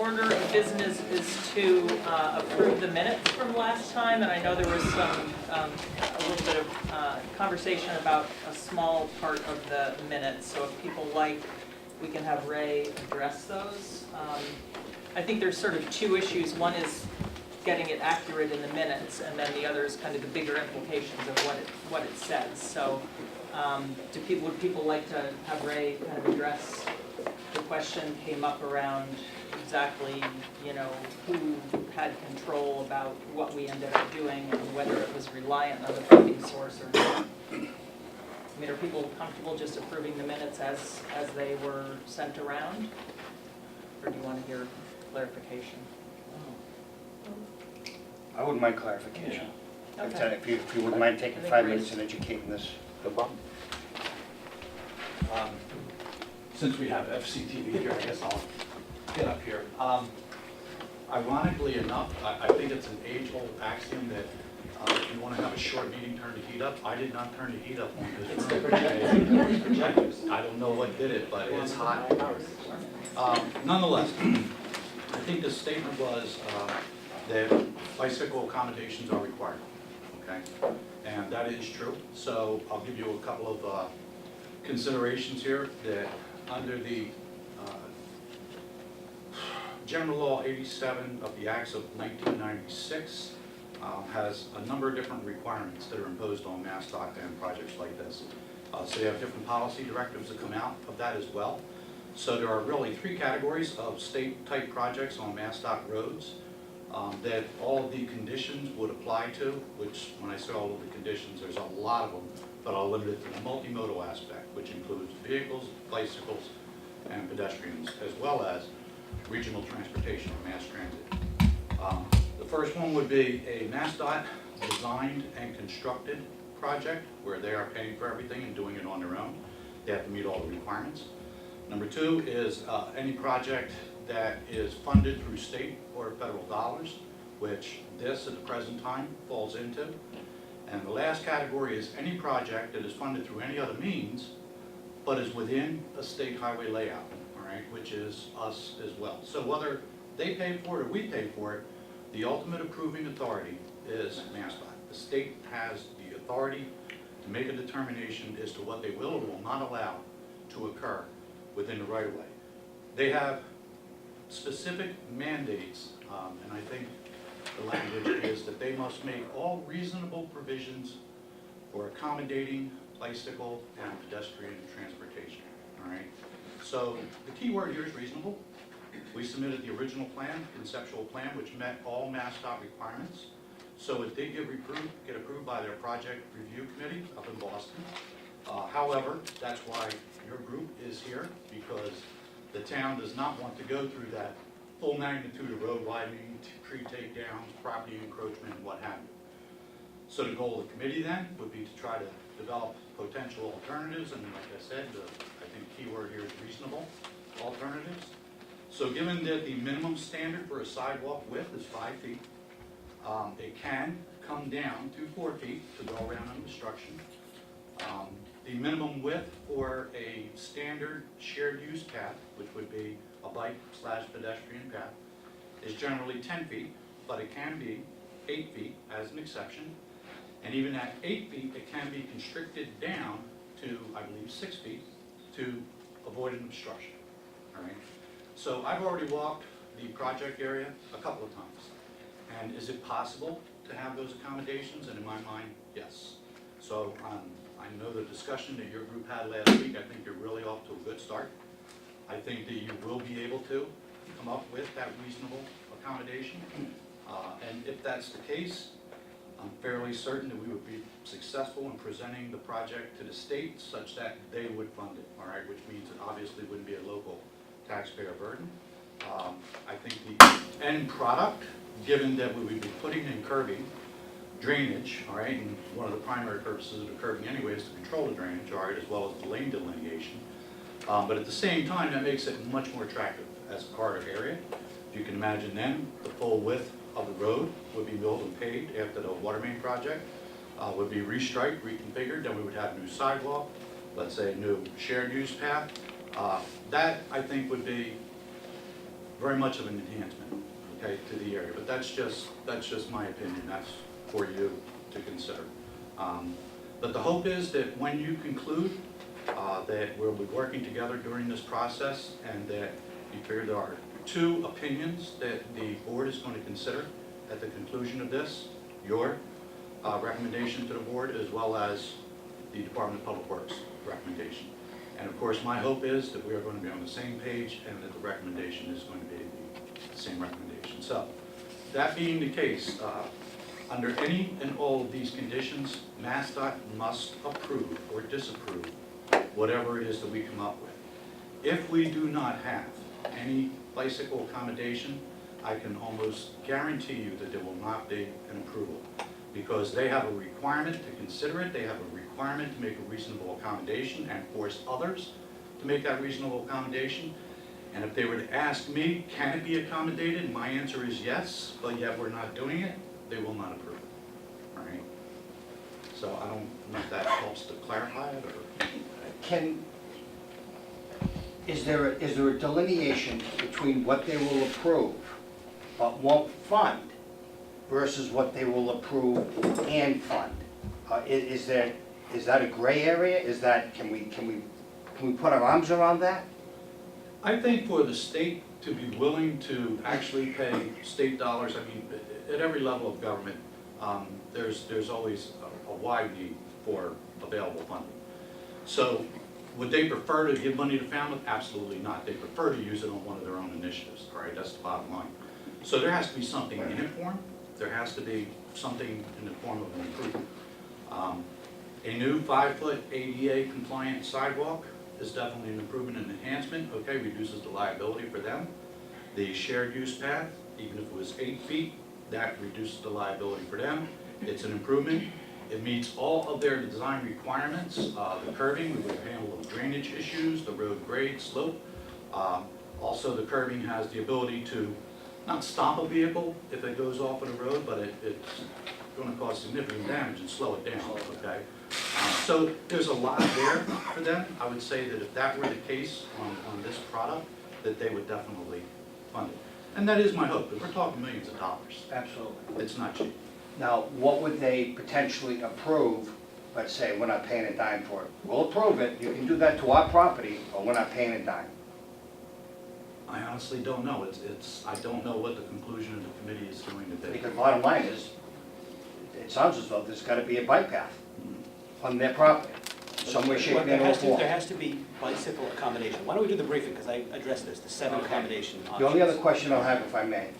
order of business is to approve the minutes from last time, and I know there was a little bit of conversation about a small part of the minutes, so if people like, we can have Ray address those. I think there's sort of two issues. One is getting it accurate in the minutes, and then the other is kind of the bigger implications of what it says. So would people like to have Ray kind of address the question came up around exactly, who had control about what we ended up doing and whether it was reliant on the funding source or not. I mean, are people comfortable just approving the minutes as they were sent around? Or do you want to hear clarification? I wouldn't mind clarification. Okay. If you wouldn't mind taking 5 minutes and educating this. No problem. Since we have FCTV here, I guess I'll get up here. Ironically enough, I think it's an age-old axiom that if you want to have a short meeting, turn the heat up. I did not turn the heat up on this It's room. the projectors. I don't know what did it, but it's hot. Nonetheless, I think the statement was that bicycle accommodations are required, okay? And that is true. So I'll give you a couple of considerations here that under the General Law 87 of the Acts of 1996 has a number of different requirements that are imposed on MassDOT and projects like this. So you have different policy directives that come out of that as well. So there are really three categories of state-type projects on MassDOT roads that all of the conditions would apply to, which when I say all of the conditions, there's a lot of them, but I'll limit it to the multimodal aspect, which includes vehicles, bicycles, and pedestrians, as well as regional transportation or mass transit. The first one would be a MassDOT designed and constructed project where they are paying for everything and doing it on their own. They have to meet all the requirements. Number two is any project that is funded through state or federal dollars, which this at the present time falls into. And the last category is any project that is funded through any other means, but is within a state highway layout, all right, which is us as well. So whether they pay for it or we pay for it, the ultimate approving authority is MassDOT. The state has the authority to make a determination as to what they will or will not allow to occur within the right-of-way. They have specific mandates, and I think the language is that they must make all reasonable provisions for accommodating bicycle and pedestrian transportation, all right? So the key word here is reasonable. We submitted the original plan, conceptual plan, which met all MassDOT requirements. So it did get approved by their project review committee up in Boston. However, that's why your group is here, because the town does not want to go through that full magnitude of road widening, tree takedowns, property encroachment, and what have you. So the goal of the committee then would be to try to develop potential alternatives, and like I said, I think the key word here is reasonable alternatives. So given that the minimum standard for a sidewalk width is 5 feet, it can come down to 4 feet to go around an obstruction. The minimum width for a standard shared use path, which would be a bike/pedestrian path, is generally 10 feet, but it can be 8 feet as an exception. And even at 8 feet, it can be constricted down to, I believe, 6 feet to avoid an obstruction, all right? So I've already walked the project area a couple of times. And is it possible to have those accommodations? And in my mind, yes. So I know the discussion that your group had last week, I think you're really off to a good start. I think that you will be able to come up with that reasonable accommodation. And if that's the case, I'm fairly certain that we would be successful in presenting the project to the state such that they would fund it, all right, which means it obviously wouldn't be a local taxpayer burden. I think the end product, given that we would be putting in curbing, drainage, all right, and one of the primary purposes of the curbing anyway is to control the drainage, all right, as well as the lane delineation. But at the same time, that makes it much more attractive as a corridor area. If you can imagine then, the full width of the road would be milled and paved after the water main project, would be restriped, reconfigured, then we would have new sidewalk, let's say a new shared use path. That, I think, would be very much of an enhancement, okay, to the area. But that's just my opinion. That's for you to consider. But the hope is that when you conclude, that we'll be working together during this process, and that you figure there are two opinions that the board is going to consider at the conclusion of this, your recommendation to the board, as well as the Department of Public Works recommendation. And of course, my hope is that we are going to be on the same page and that the recommendation is going to be the same recommendation. So, that being the case, under any and all of these conditions, MassDOT must approve or disapprove whatever it is that we come up with. If we do not have any bicycle accommodation, I can almost guarantee you that there will not be an approval, because they have a requirement to consider it, they have a requirement to make a reasonable accommodation and force others to make that reasonable accommodation. And if they were to ask me, can it be accommodated, my answer is yes, but yet we're not doing it, they will not approve it, all right? So I don't know if that helps to clarify it, or? Is there a delineation between what they will approve but won't fund versus what they will approve and fund? Is that a gray area? Can we put our arms around that? I think for the state to be willing to actually pay state dollars, I mean, at every level of government, there's always a wide need for available funding. So would they prefer to give money to Falmouth? Absolutely not. They prefer to use it on one of their own initiatives, all right? That's the bottom line. So there has to be something in it for them. There has to be something in the form of an improvement. A new 5-foot ADA compliant sidewalk is definitely an improvement and enhancement, okay, reduces the liability for them. The shared use path, even if it was 8 feet, that reduces the liability for them. It's an improvement. It meets all of their design requirements. The curbing, we would handle the drainage issues, the road grade, slope. Also, the curbing has the ability to not stop a vehicle if it goes off of the road, but it's going to cause significant damage and slow it down, okay? So there's a lot there for them. I would say that if that were the case on this product, that they would definitely fund it. And that is my hope, because we're talking millions of dollars. Absolutely. It's not cheap. Now, what would they potentially approve? Let's say we're not paying a dime for it. We'll approve it, you can do that to our property, but we're not paying a dime. I honestly don't know. I don't know what the conclusion of the committee is going to be. Because bottom line is, it sounds as though there's gotta be a bike path on their property, some way, shape, There and has to, form. there has to be bicycle accommodation. Why don't we do the briefing, because I addressed this, the 7 Okay. accommodation options. The only other question I'll have, if I may,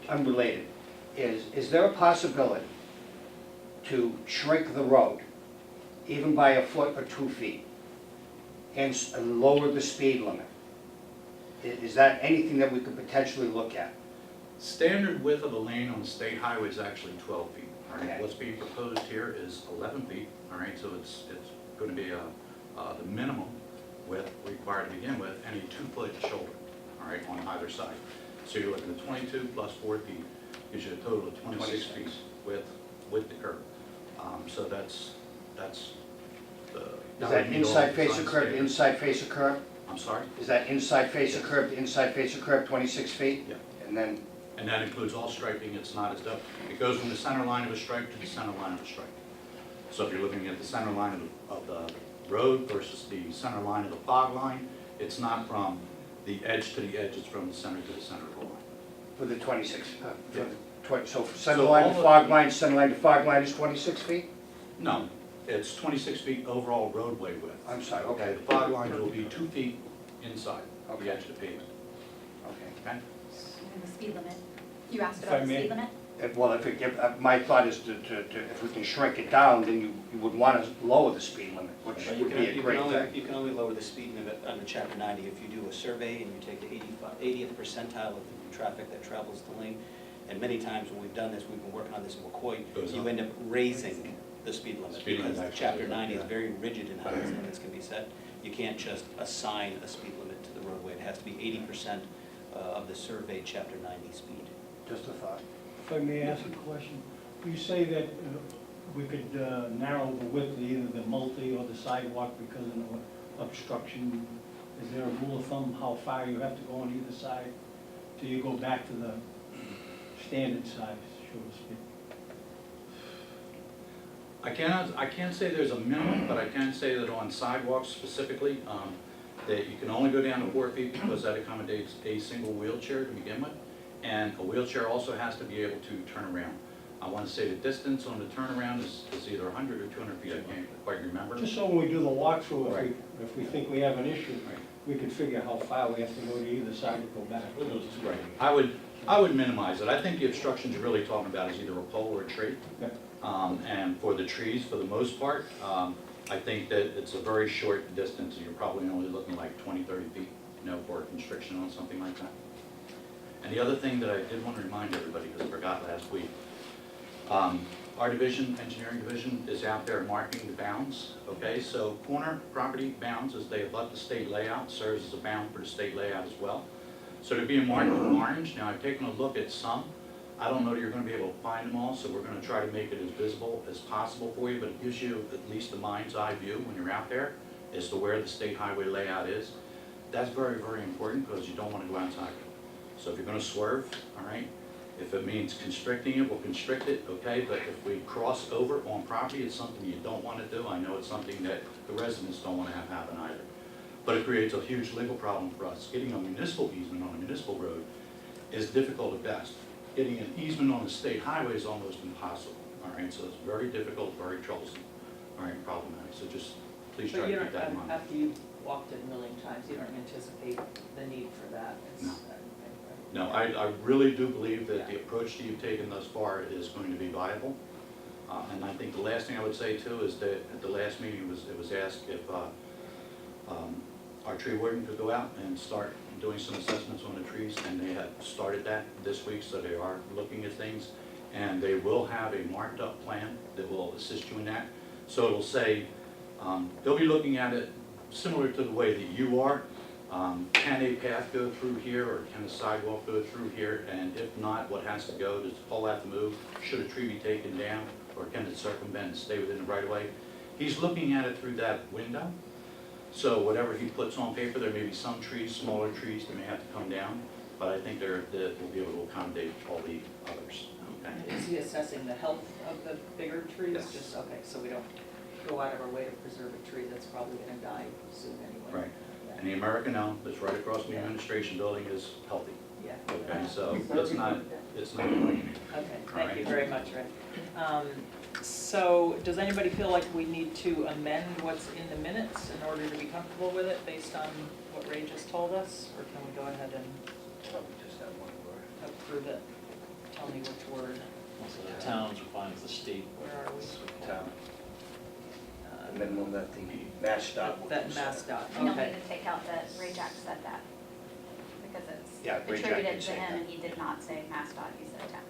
unrelated, is there a possibility to shrink the road, even by a foot or 2 feet, and lower the speed limit? Is that anything that we could potentially look at? Standard width of a lane on the state highway is actually 12 feet. All right, Okay. what's being proposed here is 11 feet. All right, so it's going to be the minimum width required to begin with, and a 2-foot shoulder. All right, on either side. So you're looking at 22 plus 4 feet gives you a total of 26 feet with the curb. So that's the. Is that inside face of curb, inside face of curb? I'm sorry. Is that inside face of curb to inside face of curb, 26 feet? Yeah. And then, And that includes all striping. It's not as though, it goes from the center line of a stripe to the center line of a stripe. So if you're looking at the center line of the road versus the center line of the fog line, it's not from the edge to the edge, it's from the center to the center of the line. for the 26, Yeah. so center So line all to the- fog line, center line to fog line is 26 feet? No, it's 26 feet overall roadway width. I'm sorry, Okay, okay, the fog line will be 2 feet inside Okay. the edge of the pavement, okay. okay? And the speed limit. You asked If about I the may. speed limit? Well, if it give, my thought is if we can shrink it down, then you would want to lower the speed limit, which But you would can, be a you great can only, thing. you can only lower the speed limit under chapter 90 if you do a survey and you take the 80th percentile of the traffic that travels the lane. And many times when we've done this, we've been working on this in McCoy, Goes you up. end up raising the speed limit. Speed limit Because actually chapter goes up, 90 is yeah. very rigid in how those limits can be set. You can't just assign a speed limit to the roadway. It has to be 80% of the surveyed chapter 90 speed. Just a thought. If I may ask a question, you say that we could narrow the width of either the multi or the sidewalk because of the obstruction. Is there a rule of thumb how far you have to go on either side do you go back to the standard size, so to speak? I can't say there's a minimum, but I can say that on sidewalks specifically, that you can only go down to 4 feet because that accommodates a single wheelchair to begin with. And a wheelchair also has to be able to turn around. I want to say the distance on the turnaround is either 100 or 200 feet, I can't quite remember. Just so when we do the walkthrough, Right. if we think we have an issue, Right. we can figure how far we have to go to either side to go back. Right. I would minimize it. I think the obstructions you're really talking about is either a pole or a tree. Okay. And for the trees, for the most part, I think that it's a very short distance. You're probably only looking like 20, 30 feet, for a constriction on something like that. And the other thing that I did want to remind everybody, because I forgot last week, our division, engineering division, is out there marking the bounds, okay? So corner property bounds, as they abut the state layout, serves as a bound for the state layout as well. So they're being marked in orange. Now, I've taken a look at some. I don't know that you're gonna be able to find them all, so we're gonna try to make it as visible as possible for you, but it gives you at least a mind's eye view when you're out there as to where the state highway layout is. That's very, very important because you don't wanna go outside it. So if you're gonna swerve, all right, if it means constricting it, we'll constrict it, okay? But if we cross over on property, it's something you don't wanna do. I know it's something that the residents don't wanna have happen either. But it creates a huge legal problem for us. Getting a municipal easement on a municipal road is difficult at best. Getting an easement on a state highway is almost impossible, all right? So it's very difficult, very troublesome, all right, problematic. So just please try But to you keep that in don't, mind. after you've walked it a million times, you don't anticipate the need for that? It's, No. No, I really do believe that the Yeah. approach that you've taken thus far is going to be viable. And I think the last thing I would say too is that at the last meeting, it was asked if our tree warden could go out and start doing some assessments on the trees, and they have started that this week, so they are looking at things. And they will have a marked up plan that will assist you in that. So it'll say, they'll be looking at it similar to the way that you are. Can a path go through here, or can a sidewalk go through here? And if not, what has to go? Does the pole have to move? Should a tree be taken down, or can it circumvent and stay within the right of way? He's looking at it through that window. So whatever he puts on paper, there may be some trees, smaller trees that may have to come down, but I think that we'll be able to accommodate all the others. Okay. And is he assessing the health of the bigger trees? Yes. Just, okay, so we don't go out of our way to preserve a tree that's probably gonna die soon anyway. Right. Yeah. And the American elm that's right across from the administration building is healthy. Yeah. Okay, so it's not frightening. Okay, thank you Alright. very much, Rick. So, does anybody feel like we need to amend what's in the minutes in order to be comfortable with it based on what Ray just told us? Or can we go ahead and Just that one word. approve it? Tell me which word. So the towns are fine as the state. Where are we? Town. Uh, The minimum that the MassDOT. That MassDOT, You don't okay. need to take out that Ray Jack said that, because Yeah, it's Ray Jack attributed did to say him, that. and he did not say MassDOT, he said town.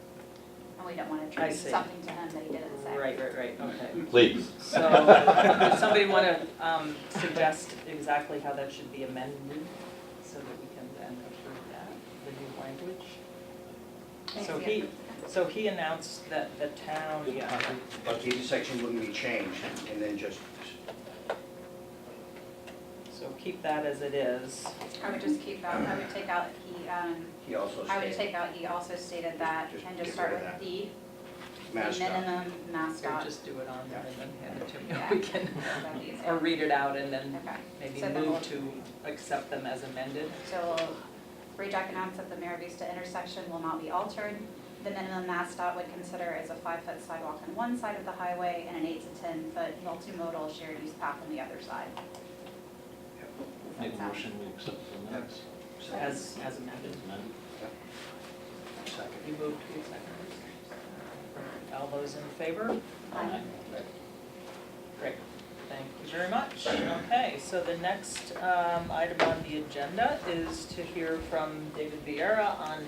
And we don't want to I attribute see. something to him that he didn't say. Right, okay. Please. So, does somebody want to suggest exactly how that should be amended so that we can then approve that, the new language? Thanks, So yeah. So he announced that the town, yeah, But the intersection wouldn't be changed, and then just, so keep that as it is. I would just keep out, I would take out, he also I would stated, take out, he also stated that, Just and get just start rid of with that. the MassDOT. minimum Or MassDOT. just do it on there and then hand it to me, Yeah. we can, That'd be easier. or read it out and then Okay. maybe So then move we'll- to accept them as amended. So Ray Jack announced that the Mira Vista intersection will not be altered. The minimum MassDOT would consider is a 5-foot sidewalk on one side of the highway and an 8 to 10-foot multimodal shared use path on the other side. Make a motion, we accept the minutes. As amended. Amendment. You moved, who seconded? All those in favor? Aye. Great, thank you very much. Okay, so the next item on the agenda is to hear from David Vieira on,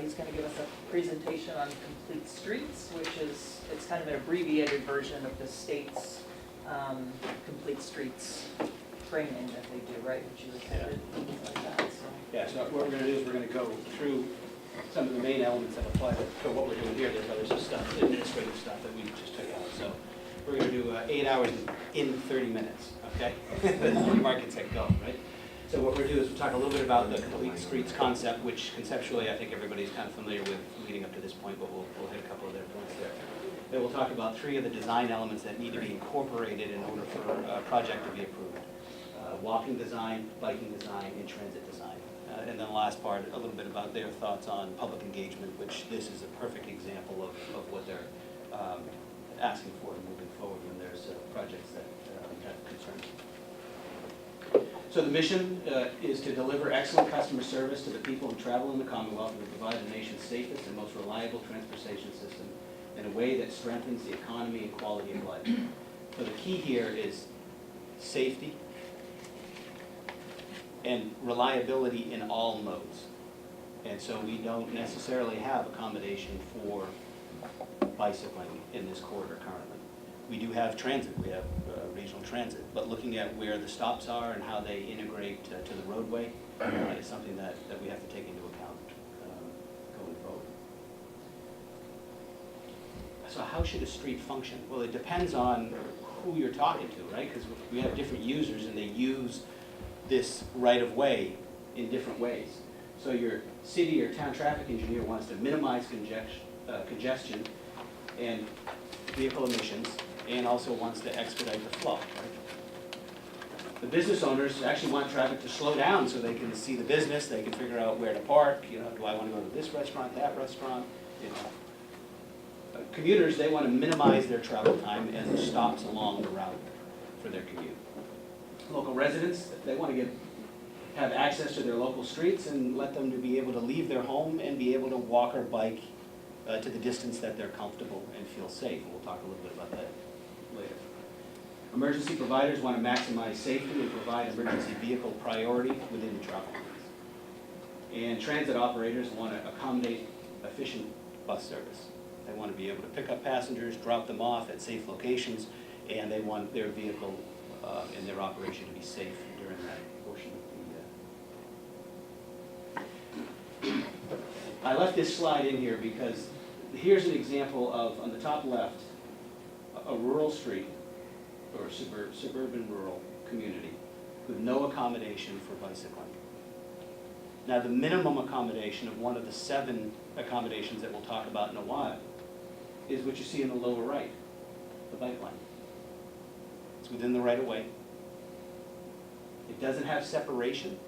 he's gonna give us a presentation on Complete Streets, which is, it's kind of an abbreviated version of the state's Complete Streets training that they do, right, which you attended, things like that, so. Yeah, so what we're gonna do is we're gonna go through some of the main elements that apply to what we're doing here. There's other stuff, administrative stuff that we just took out. So we're gonna do 8 hours in 30 minutes, okay? Mark can say go, right? So what we're doing is we'll talk a little bit about the complete streets concept, which conceptually I think everybody's kind of familiar with leading up to this point, but we'll hit a couple of their points there. Then we'll talk about 3 of the design elements that need to be incorporated in order for a project to be approved. Walking design, biking design, and transit design. And then the last part, a little bit about their thoughts on public engagement, which this is a perfect example of what they're asking for moving forward when there's projects that have concerns. So the mission is to deliver excellent customer service to the people who travel in the Commonwealth and to provide the nation's safest and most reliable transportation system in a way that strengthens the economy and quality of life. So the key here is safety and reliability in all modes. And so we don't necessarily have accommodation for bicycling in this corridor currently. We do have transit, we have regional transit, but looking at where the stops are and how they integrate to the roadway is something that we have to take into account going forward. So how should a street function? Well, it depends on who you're talking to, right? Because we have different users and they use this right-of-way in different ways. So your city or town traffic engineer wants to minimize congestion and vehicle emissions, and also wants to expedite the flow, right? The business owners actually want traffic to slow down so they can see the business, they can figure out where to park, you know, do I want to go to this restaurant, that restaurant, you know. Commuters, they want to minimize their travel time and the stops along the route for their commute. Local residents, they want to have access to their local streets and let them to be able to leave their home and be able to walk or bike to the distance that they're comfortable and feel safe. And we'll talk a little bit about that later. Emergency providers want to maximize safety and provide emergency vehicle priority within the travel lanes. And transit operators want to accommodate efficient bus service. They want to be able to pick up passengers, drop them off at safe locations, and they want their vehicle and their operation to be safe during that portion of the I left this slide in here because here's an example of, on the top left, a rural street or suburban rural community with no accommodation for bicycling. Now, the minimum accommodation of one of the 7 accommodations that we'll talk about in a while is what you see in the lower right, the bike lane. It's within the right-of-way. It doesn't have separation,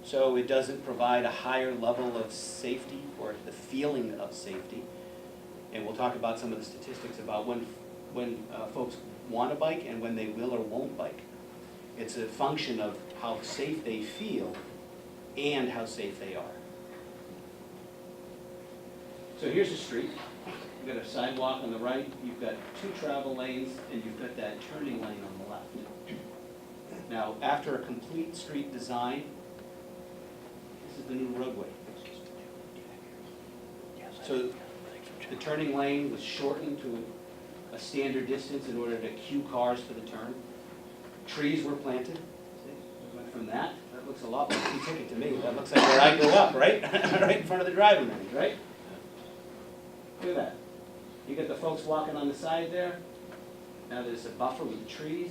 so it doesn't provide a higher level of safety or the feeling of safety. And we'll talk about some of the statistics about when folks want to bike and when they will or won't bike. It's a function of how safe they feel and how safe they are. So here's the street. You've got a sidewalk on the right, you've got 2 travel lanes, and you've got that turning lane on the left. Now, after a complete street design, this is the new roadway. So the turning lane was shortened to a standard distance in order to cue cars for the turn. Trees were planted. See, we went from that looks a lot like a ticket to me. That looks like where I grew up, right? Right in front of the driving range, right? Look at that. You got the folks walking on the side there. Now there's a buffer with trees.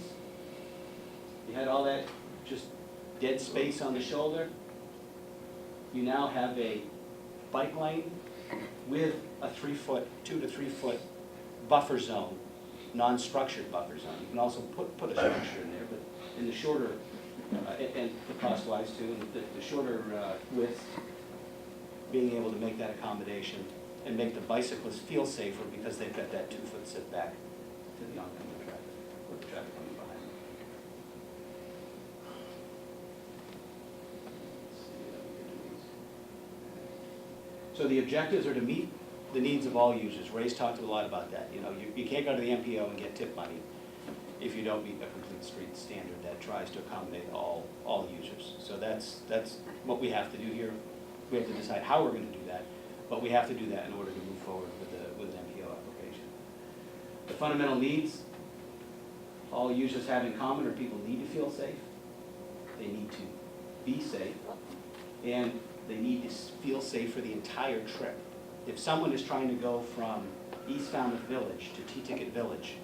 You had all that just dead space on the shoulder. You now have a bike lane with a 2 to 3 foot buffer zone, non-structured buffer zone. You can also put a structure in there, but in the shorter, and cost-wise too, and the shorter width, being able to make that accommodation and make the bicyclists feel safer because they've got that 2 foot setback to the oncoming traffic, or the traffic coming behind them. So the objectives are to meet the needs of all users. Ray's talked a lot about that. You know, you can't go to the MPO and get tip money if you don't meet a complete street standard that tries to accommodate all users. So that's what we have to do here. We have to decide how we're going to do that, but we have to do that in order to move forward with an MPO application. The fundamental needs all users have in common are people need to feel safe, they need to be safe, and they need to feel safe for the entire trip. If someone is trying to go from East Falmouth Village to T-Ticket Village,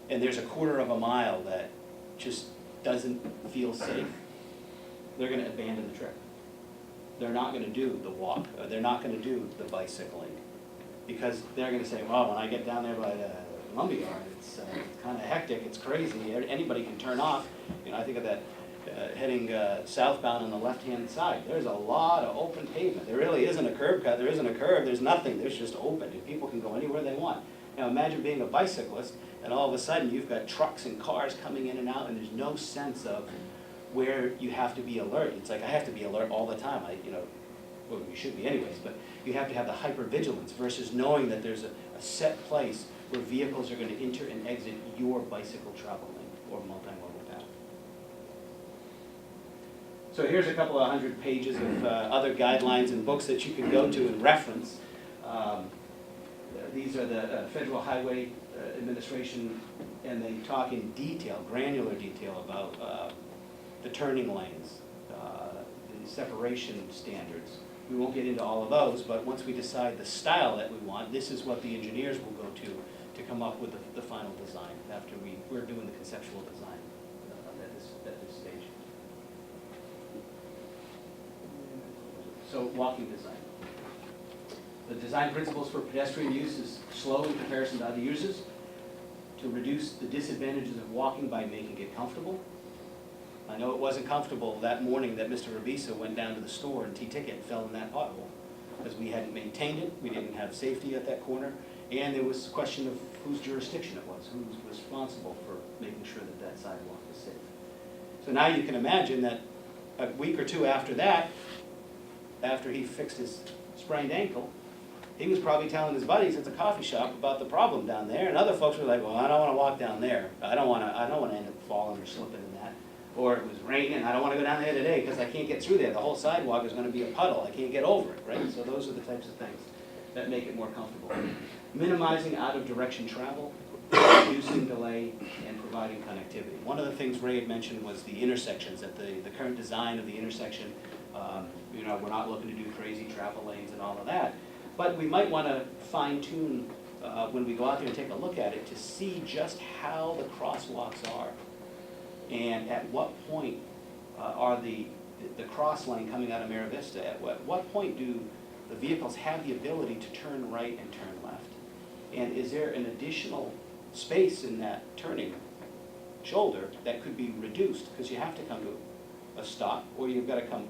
and there's a 1/4 of a mile that just doesn't feel safe, they're gonna abandon the trip. They're not gonna do the walk, or they're not gonna do the bicycling, because they're gonna say, well, when I get down there by the lumberyard, it's kinda hectic, it's crazy, anybody can turn off. You know, I think of that, heading southbound on the left-hand side, there's a lot of open pavement. There really isn't a curb cut, there isn't a curve, there's nothing, there's just open, and people can go anywhere they want. Now imagine being a bicyclist, and all of a sudden you've got trucks and cars coming in and out, and there's no sense of where you have to be alert. It's like, I have to be alert all the time, well, you should be anyways, but you have to have the hypervigilance versus knowing that there's a set place where vehicles are gonna enter and exit your bicycle travel lane or multimodal path. So here's a couple of 100 pages of other guidelines and books that you can go to and reference. These are the Federal Highway Administration, and they talk in detail, granular detail about the turning lanes, the separation standards. We won't get into all of those, but once we decide the style that we want, this is what the engineers will go to come up with the final design after we're doing the conceptual design at this stage. So walking design. The design principles for pedestrian use is slow in comparison to other uses, to reduce the disadvantages of walking by making it comfortable. I know it wasn't comfortable that morning that Mr. Rabisa went down to the store and T-Ticket and fell in that pothole, because we hadn't maintained it, we didn't have safety at that corner, and there was a question of whose jurisdiction it was, who was responsible for making sure that that sidewalk was safe. So now you can imagine that a week or two after that, after he fixed his sprained ankle, he was probably telling his buddies at the coffee shop about the problem down there, and other folks were like, well, I don't want to walk down there. I don't want to end up falling or slipping in that. Or it was raining, I don't want to go down there today because I can't get through there. The whole sidewalk is going to be a puddle. I can't get over it, right? So those are the types of things that make it more comfortable. Minimizing out-of-direction travel, reducing delay, and providing connectivity. One of the things Ray had mentioned was the intersections, that the current design of the intersection, we're not looking to do crazy travel lanes and all of that. But we might want to fine-tune when we go out there and take a look at it to see just how the crosswalks are. And at what point are the cross lane coming out of Mira Vista, at what point do the vehicles have the ability to turn right and turn left? And is there an additional space in that turning shoulder that could be reduced? Because you have to come to a stop, or you've got to come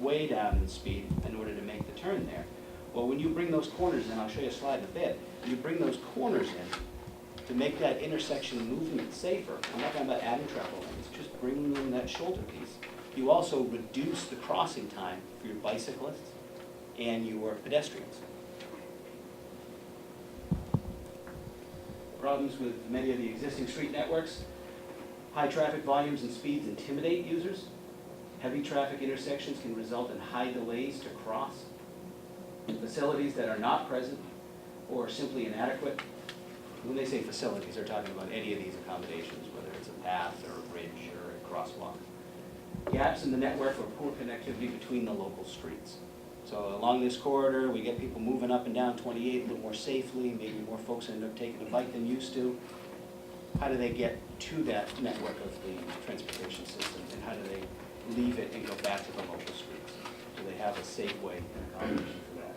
way down in speed in order to make the turn there. Well, when you bring those corners in, I'll show you a slide in a bit, when you bring those corners in to make that intersection movement safer, I'm not talking about adding travel lanes, just bringing in that shoulder piece. You also reduce the crossing time for your bicyclists and your pedestrians. Problems with many of the existing street networks. High traffic volumes and speeds intimidate users. Heavy traffic intersections can result in high delays to cross. Facilities that are not present or simply inadequate. When they say facilities, they're talking about any of these accommodations, whether it's a path or a bridge or a crosswalk. Gaps in the network or poor connectivity between the local streets. So along this corridor, we get people moving up and down 28 a little more safely, maybe more folks end up taking a bike than used to. How do they get to that network of the transportation system, and how do they leave it and go back to the local streets? Do they have a safe way and accommodation for that?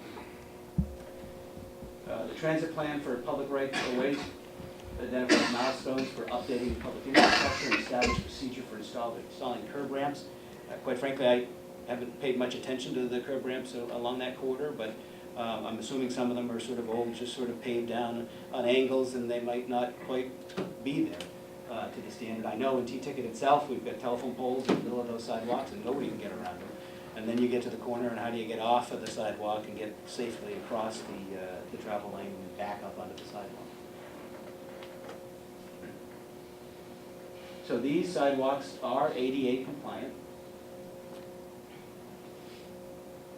The transit plan for public rights of ways identifies milestones for updating public infrastructure and establish procedure for installing curb ramps. Quite frankly, I haven't paid much attention to the curb ramps along that corridor, but I'm assuming some of them are sort of old, just sort of paved down on angles, and they might not quite be there to the standard. I know in T-Ticket itself, we've got telephone poles in the middle of those sidewalks, and nobody can get around them. And then you get to the corner, and how do you get off of the sidewalk and get safely across the travel lane and back up onto the sidewalk? So these sidewalks are ADA compliant,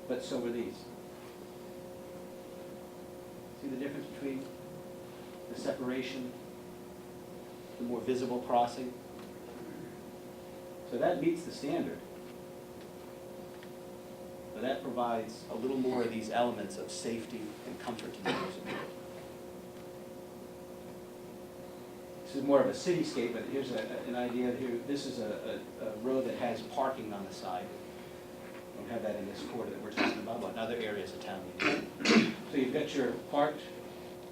but so are these. See the difference between the separation, the more visible crossing? So that meets the standard. But that provides a little more of these elements of safety and comfort to the user. this is more of a cityscape, but here's an idea here. This is a road that has parking on the side. We don't have that in this quarter that we're talking about, but in other areas of town we do. So you've got your parked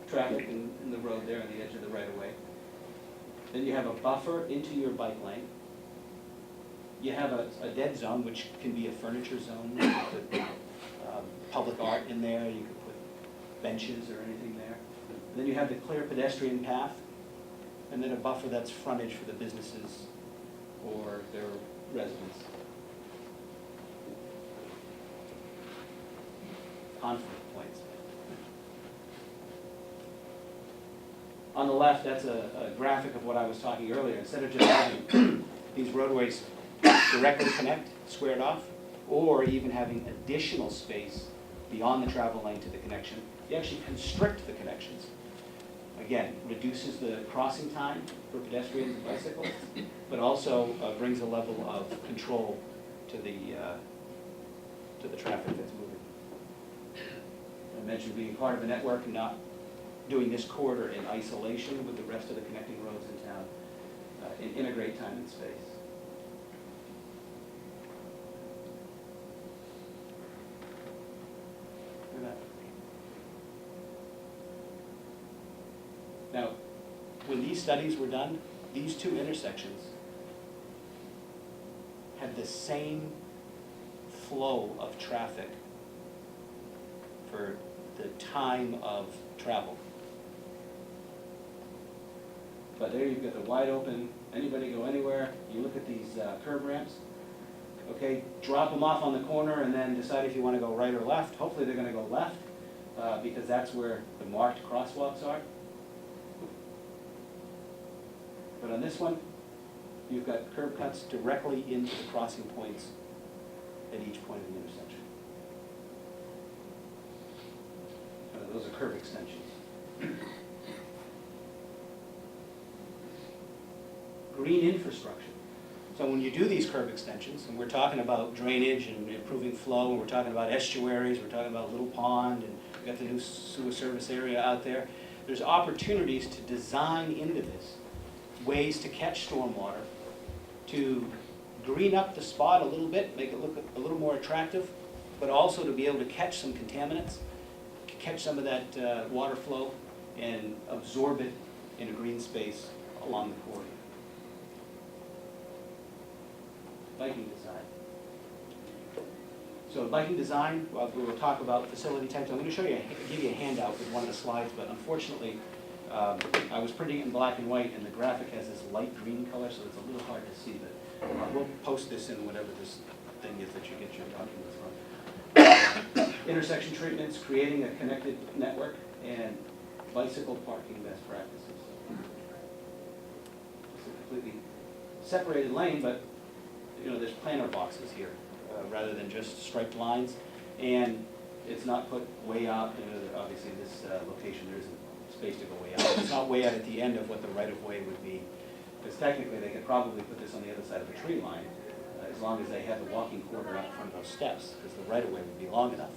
traffic in the road there on the edge of the right-of-way. Then you have a buffer into your bike lane. You have a dead zone, which can be a furniture zone. You could put public art in there. You could put benches or anything there. And then you have the clear pedestrian path, and then a buffer that's frontage for the businesses or their residents. Conflict points. On the left, that's a graphic of what I was talking earlier. Instead of just having these roadways directly connect, squared off, or even having additional space beyond the travel lane to the connection, you actually constrict the connections. Again, reduces the crossing time for pedestrians and bicycles, but also brings a level of control to the traffic that's moving. I mentioned being part of a network and not doing this corridor in isolation with the rest of the connecting roads in town, and integrate time and space. Look at that. Now, when these studies were done, these two intersections had the same flow of traffic for the time of travel. But there you've got the wide open, anybody go anywhere. You look at these curb ramps. Okay, drop them off on the corner and then decide if you want to go right or left. Hopefully they're going to go left because that's where the marked crosswalks are. But on this one, you've got curb cuts directly into the crossing points at each point of the intersection. Those are curb extensions. Green infrastructure. So when you do these curb extensions, and we're talking about drainage and improving flow, and we're talking about estuaries, we're talking about Little Pond, and we've got the new sewer service area out there, there's opportunities to design into this ways to catch stormwater, to green up the spot a little bit, make it look a little more attractive, but also to be able to catch some contaminants, catch some of that water flow and absorb it in a green space along the corridor. Biking design. So biking design, well, we will talk about facility types. I'm going to show you, give you a handout with one of the slides, but unfortunately, I was printing it in black and white, and the graphic has this light green color, so it's a little hard to see, but we'll post this in whatever this thing is that you get your documents from. Intersection treatments, creating a connected network, and bicycle parking best practices. It's a completely separated lane, but you know, there's planter boxes here rather than just striped lines, and it's not put way out. You know, obviously, this location there isn't space to go way out. It's not way out at the end of what the right-of-way would be, because technically they could probably put this on the other side of the tree line, as long as they had the walking corridor out in front of those steps, because the right-of-way would be long enough.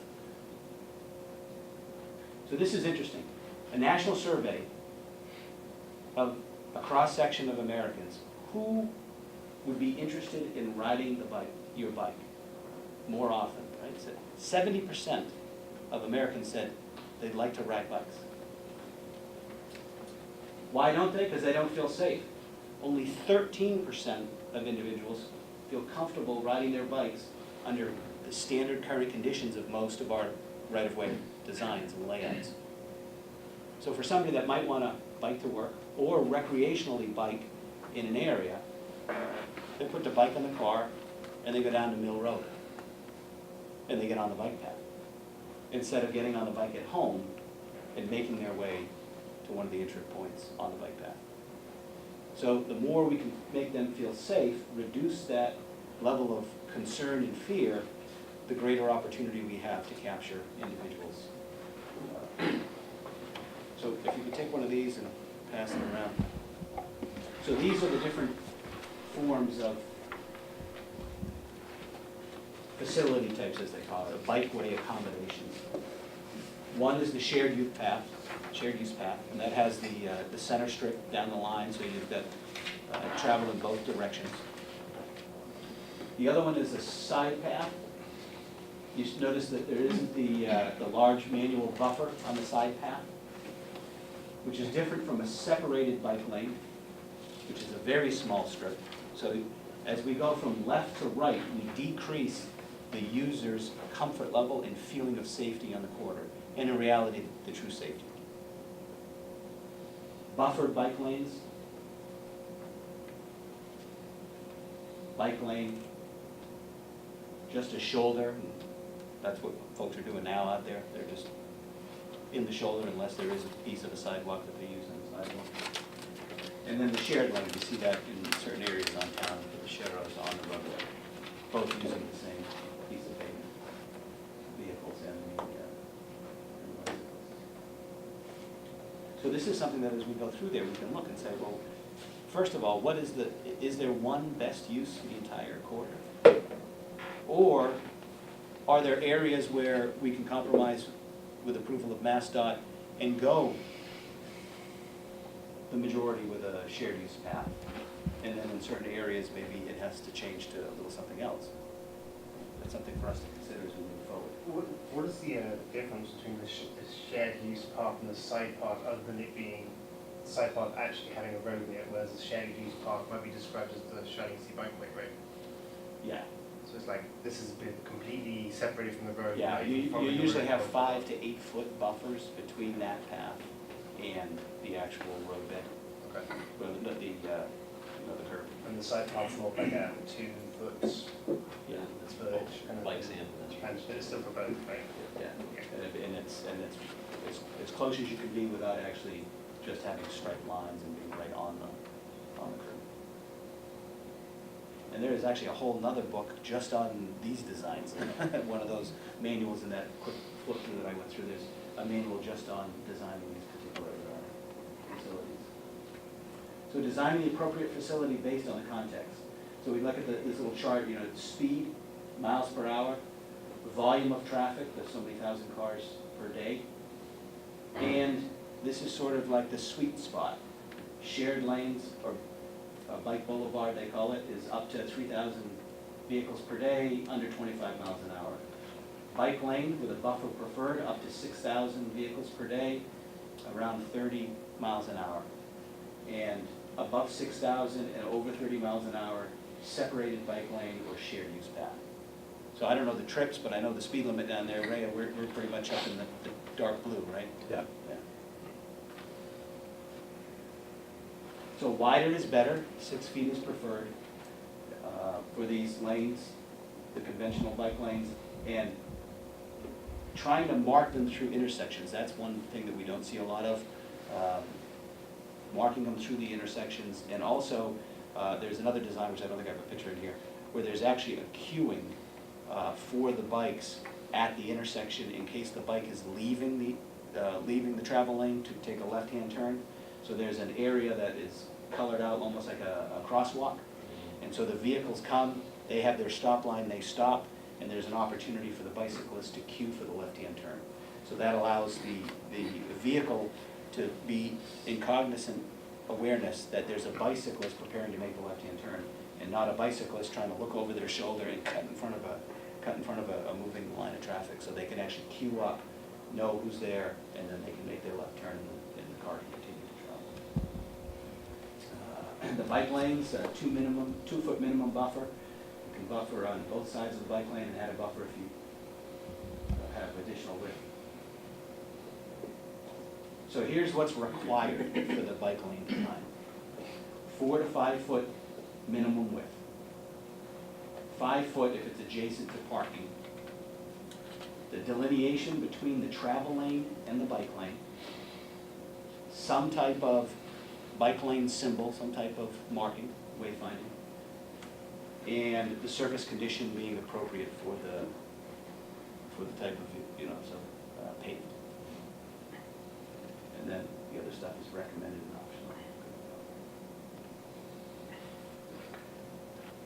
So this is interesting. A national survey of a cross-section of Americans who would be interested in riding the bike, your bike, more often, right? So 70% of Americans said they'd like to ride bikes. Why don't they? Because they don't feel safe. Only 13% of individuals feel comfortable riding their bikes under the standard current conditions of most of our right-of-way designs and layouts. So for somebody that might want to bike to work or recreationally bike in an area, they put the bike in the car and they go down to Mill Road and they get on the bike path instead of getting on the bike at home and making their way to one of the entry points on the bike path. So the more we can make them feel safe, reduce that level of concern and fear, the greater opportunity we have to capture individuals. So if you could take one of these and pass them around. So these are the different forms of facility types, as they call it, bikeway accommodations. One is the shared use path, and that has the center strip down the line, so you've got travel in both directions. The other one is a side path. You notice that there isn't the large manual buffer on the side path, which is different from a separated bike lane, which is a very small strip. So as we go from left to right, we decrease the user's comfort level and feeling of safety on the corridor, and in reality, the true safety. Buffered bike lanes, bike lane, just a shoulder, and that's what folks are doing now out there. They're just in the shoulder unless there is a piece of a sidewalk that they use on the sidewalk. And then the shared lane, you see that in certain areas on town, where the sharers on the roadway, both using the same piece of pavement, vehicles and bicycles. So this is something that as we go through there, we can look and say, well, first of all, is there one best use for the entire corridor? Or are there areas where we can compromise with approval of MassDOT and go the majority with a shared use path? And then in certain areas, maybe it has to change to a little something else. That's something for us to consider as we move forward. What is the difference between the shared use path and the side path, other than it being the side path actually having a road in it, whereas the shared use path might be described as the Shining Sea Bikeway, right? Yeah, So it's like, this has been completely separated from the road. yeah, now you can follow the usually road. have 5 to 8 foot buffers between that path and the actual roadbed, Okay. well, the curb. And the side path's more like a 2 foot Yeah, it's verge kind of. Bikes and pedestrians. But it's still for both, right? yeah, Okay. and it's as close as you can be without actually just having straight lines and being right on the curb. And there is actually a whole nother book just on these designs. One of those manuals in that quick flip through that I went through, there's a manual just on designing these particular facilities. So designing the appropriate facility based on the context. So we look at this little chart, speed, miles per hour, volume of traffic, there's so many thousand cars per day. And this is sort of like the sweet spot. Shared lanes, or bike boulevard, they call it, is up to 3,000 vehicles per day, under 25 miles an hour. Bike lane with a buffer preferred, up to 6,000 vehicles per day, around 30 miles an hour. And above 6,000 and over 30 miles an hour, separated bike lane or shared use path. So I don't know the trips, but I know the speed limit down there, Ray, we're pretty much up in the dark blue, right? Yeah. Yeah. So wider is better, 6 feet is preferred for these lanes, the conventional bike lanes, and trying to mark them through intersections. That's one thing that we don't see a lot of, marking them through the intersections. And also, there's another design, which I don't think I have a picture in here, where there's actually a queuing for the bikes at the intersection in case the bike is leaving the travel lane to take a left-hand turn. So there's an area that is colored out almost like a crosswalk. And so the vehicles come, they have their stop line, they stop, and there's an opportunity for the bicyclist to queue for the left-hand turn. So that allows the vehicle to be in cognizant awareness that there's a bicyclist preparing to make the left-hand turn, and not a bicyclist trying to look over their shoulder and cut in front of a moving line of traffic. So they can actually queue up, know who's there, and then they can make their left turn and the car can continue to travel. The bike lanes, 2 foot minimum buffer. You can buffer on both sides of the bike lane and add a buffer if you have additional width. So here's what's required for the bike lane design. 4 to 5 foot minimum width. 5 foot if it's adjacent to parking. The delineation between the travel lane and the bike lane. Some type of bike lane symbol, some type of marking, wayfinding. And the surface condition being appropriate for the type of, pavement. And then the other stuff is recommended and optional.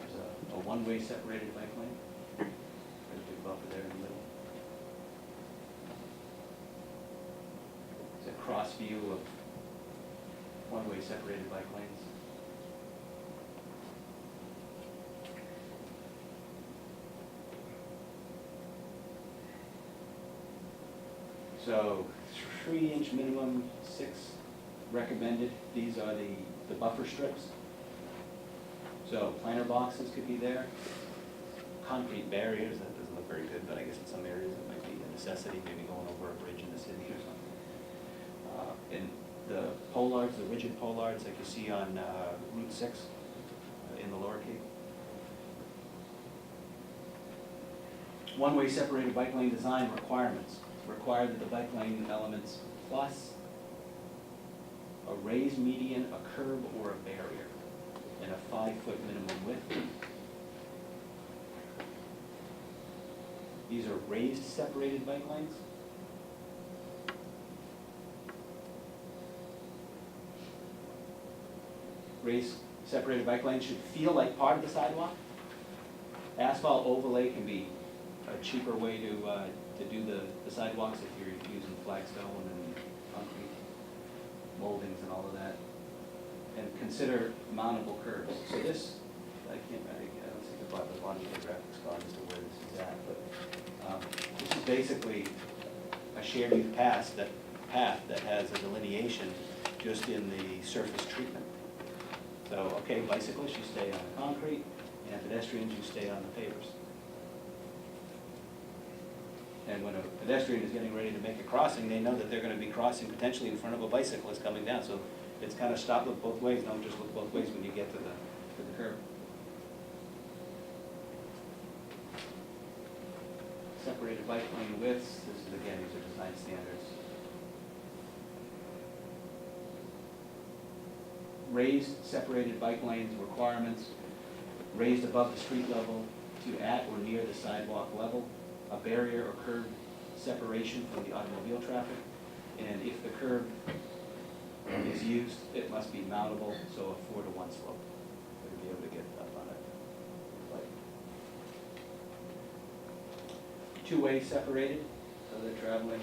There's a one-way separated bike lane. There's a big buffer there in the middle. cross view of one-way separated bike lanes. So 3-inch minimum, 6 recommended. These are the buffer strips. So planter boxes could be there. Concrete barriers, that doesn't look very good, but I guess in some areas it might be a necessity, maybe going over a bridge in the city or something. And the pollards, the rigid pollards like you see on Route 6 in the Lower Cape. One-way separated bike lane design requirements. Require that the bike lane elements plus a raised median, a curb, or a barrier, and a 5-foot minimum width. These are raised separated bike lanes. Raised separated bike lanes should feel like part of the sidewalk. Asphalt overlay can be a cheaper way to do the sidewalks if you're using flagstone and concrete moldings and all of that. And consider mountable curbs. So this, I don't think about the bottom of the graphics card as to where this is at, but this is basically a shared use path that has a delineation just in the surface treatment. So, okay, bicyclists, you stay on the concrete, and pedestrians, you stay on the pavers. And when a pedestrian is getting ready to make a crossing, they know that they're going to be crossing potentially in front of a bicyclist coming down. So it's kind of stop, look both ways, don't just look both ways when you get to the curb. Separated bike lane widths, this is again, these are design standards. Raised separated bike lanes requirements, raised above the street level to at or near the sidewalk level, a barrier or curb separation from the automobile traffic, and if the curb is used, it must be mountable, so a 4-to-1 slope. To be able to get up on it. Like two-way separated, so they're traveling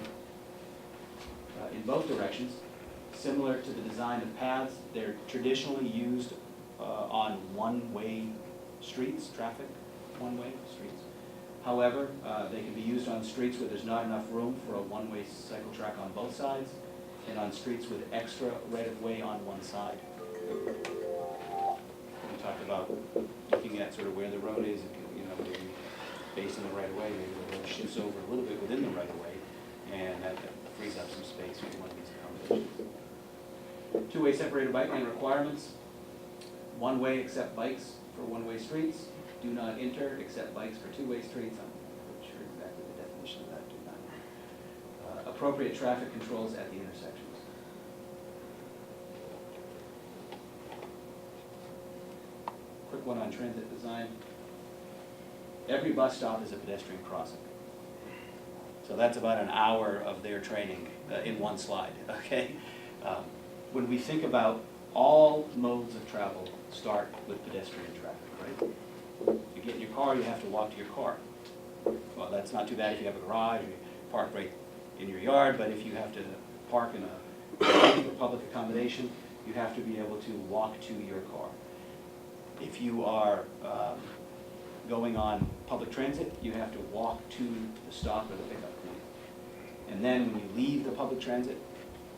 in both directions. Similar to the design of paths, they're traditionally used on one-way streets, traffic, one-way streets. However, they can be used on streets where there's not enough room for a one-way cycle track on both sides, and on streets with extra right-of-way on one side. We talked about looking at sort of where the road is, you know, maybe based on the right-of-way, maybe the road shifts over a little bit within the right-of-way, and that frees up some space for one of these accommodations. Two-way separated bike lane requirements. One-way except bikes for one-way streets. Do not enter except bikes for two-way streets. I'm not sure exactly the definition of that. Do not. Appropriate traffic controls at the intersections. Quick one on transit design. Every bus stop is a pedestrian crossing. So that's about an hour of their training in one slide, okay? When we think about all modes of travel start with pedestrian traffic, right? You get in your car, you have to walk to your car. Well, that's not too bad if you have a garage, you park right in your yard, but if you have to park in a public accommodation, you have to be able to walk to your car. If you are going on public transit, you have to walk to the stop or the pickup point. And then when you leave the public transit,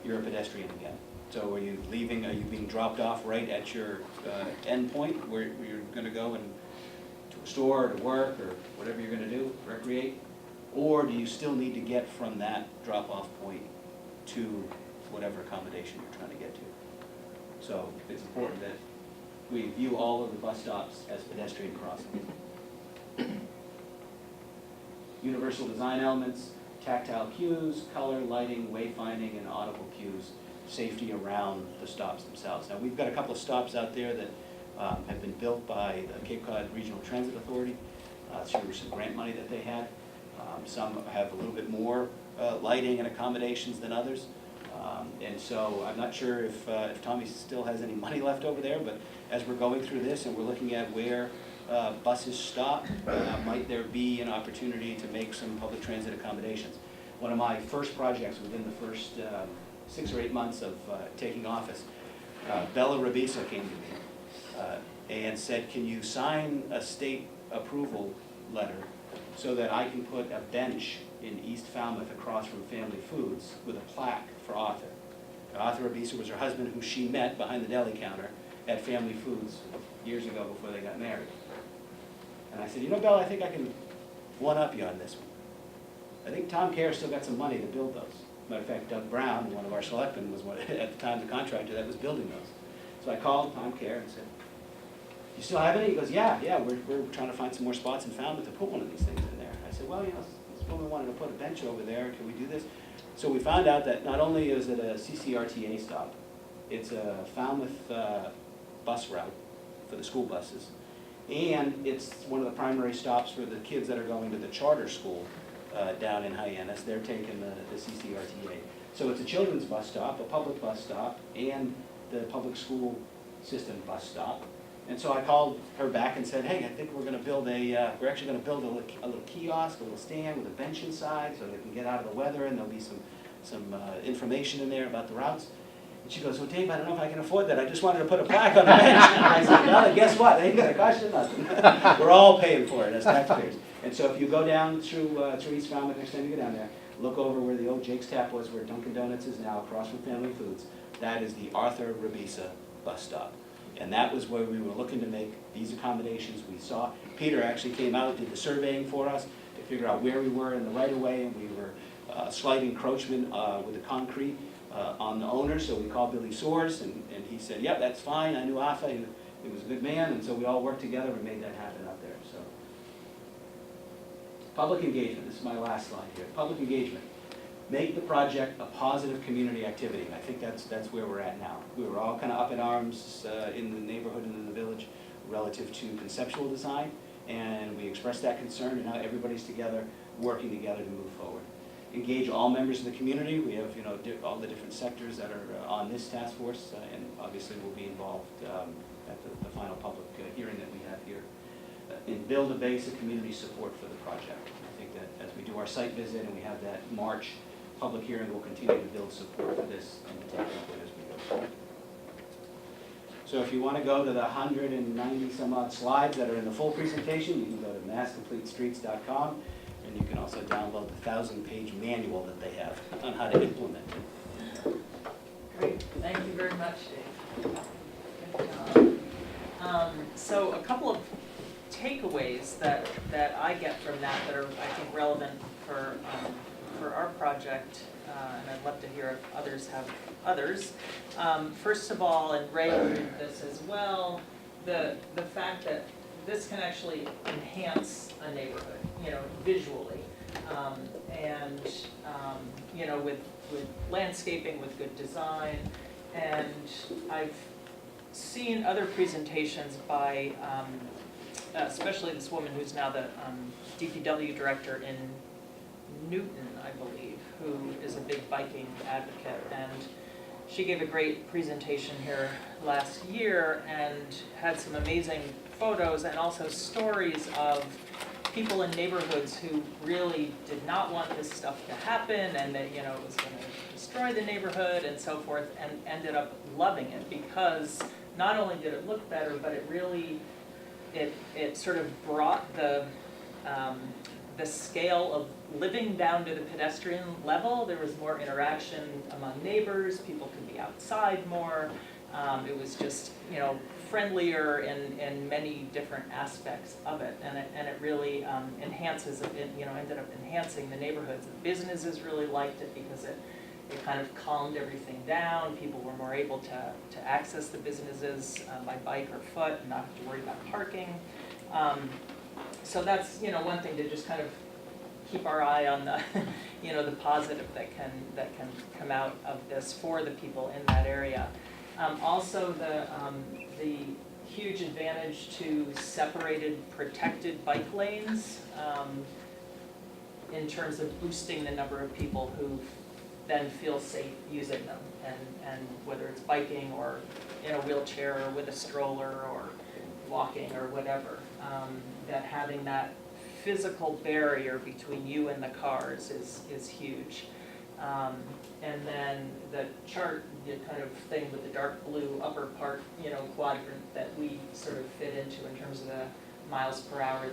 you're a pedestrian again. So are you leaving, are you being dropped off right at your end point where you're going to go and to a store or to work or whatever you're going to do, recreate? Or do you still need to get from that drop-off point to whatever accommodation you're trying to get to? So it's important that we view all of the bus stops as pedestrian crossings. Universal design elements, tactile cues, color, lighting, wayfinding, and audible cues, safety around the stops themselves. Now, we've got a couple of stops out there that have been built by the Cape Cod Regional Transit Authority through some grant money that they had. Some have a little bit more lighting and accommodations than others. And so I'm not sure if Tommy still has any money left over there, but as we're going through this and we're looking at where buses stop, might there be an opportunity to make some public transit accommodations. One of my first projects within the first 6 or 8 months of taking office, Bella Rabisa came to me and said, can you sign a state approval letter so that I can put a bench in East Falmouth across from Family Foods with a plaque for Arthur. Arthur Rabisa was her husband, who she met behind the deli counter at Family Foods years ago before they got married. And I said, you know, Bella, I think I can one-up you on this one. I think Tom Kerr still got some money to build those. Matter of fact, Doug Brown, one of our selectmen, was one, at the time the contractor that was building those. So I called Tom Kerr and said, you still have any? He goes, yeah, we're trying to find some more spots in Falmouth to put one of these things in there. I said, well, you know, this woman wanted to put a bench over there, can we do this? So we found out that not only is it a CCRTA stop, it's a Falmouth bus route for the school buses, and it's one of the primary stops for the kids that are going to the charter school down in Hyannis. They're taking the CCRTA. So it's a children's bus stop, a public bus stop, and the public school system bus stop. And so I called her back and said, hey, I think we're going to build we're actually going to build a little kiosk, a little stand with a bench inside so they can get out of the weather, and there'll be some information in there about the routes. And she goes, well, Dave, I don't know if I can afford that. I just wanted to put a plaque on the bench. And I said, well, guess what? They ain't going to cost you nothing. We're all paying for it as taxpayers. And so if you go down through East Falmouth, next time you go down there, look over where the old Jake's Tap was, where Dunkin' Donuts is now, across from Family Foods. That is the Arthur Rabisa bus stop. And that was where we were looking to make these accommodations. We saw, Peter actually came out, did the surveying for us to figure out where we were in the right-of-way, and we were slight encroachment with the concrete on the owner, so we called Billy Soares, and he said, yep, that's fine. I knew Arthur, he was a good man, and so we all worked together and made that happen up there. So, public engagement, this is my last slide here. Public engagement. Make the project a positive community activity. I think that's where we're at now. We were all kind of up in arms in the neighborhood and in the village relative to conceptual design, and we expressed that concern, and now everybody's together, working together to move forward. Engage all members of the community. We have, you know, all the different sectors that are on this task force, and obviously will be involved at the final public hearing that we have here. And build a base of community support for the project. I think that as we do our site visit and we have that March public hearing, we'll continue to build support for this and to take it up as we go forward. So if you want to go to the 190 some odd slides that are in the full presentation, you can go to masscompletestreets.com, and you can also download the 1,000-page manual that they have on how to implement it. Great, thank you very much, Dave. Good job. So a couple of takeaways that I get from that are, I think, relevant for our project, and I'd love to hear if others have others. First of all, and Ray alluded to this as well, the fact that this can actually enhance a neighborhood, you know, visually, and you know, with landscaping, with good design. And I've seen other presentations by especially this woman who's now the DPW director in Newton, I believe, who is a big biking advocate, and she gave a great presentation here last year and had some amazing photos and also stories of people in neighborhoods who really did not want this stuff to happen, and that, you know, it was going to destroy the neighborhood and so forth, and ended up loving it because not only did it look better, but it really it sort of brought the scale of living down to the pedestrian level. There was more interaction among neighbors. People could be outside more. It was just, you know, friendlier in many different aspects of it, and it really enhances it. You know, ended up enhancing the neighborhoods. The businesses really liked it because it kind of calmed everything down. People were more able to access the businesses by bike or foot and not have to worry about parking. So that's, you know, one thing to just kind of keep our eye on the, you know, the positive that can come out of this for the people in that area. Also, the huge advantage to separated, protected bike lanes in terms of boosting the number of people who then feel safe using them, and whether it's biking or in a wheelchair or with a stroller or walking or whatever, that having that physical barrier between you and the cars is huge. And then the chart, the kind of thing with the dark blue upper part, quadrant that we sort of fit into in terms of the miles per hour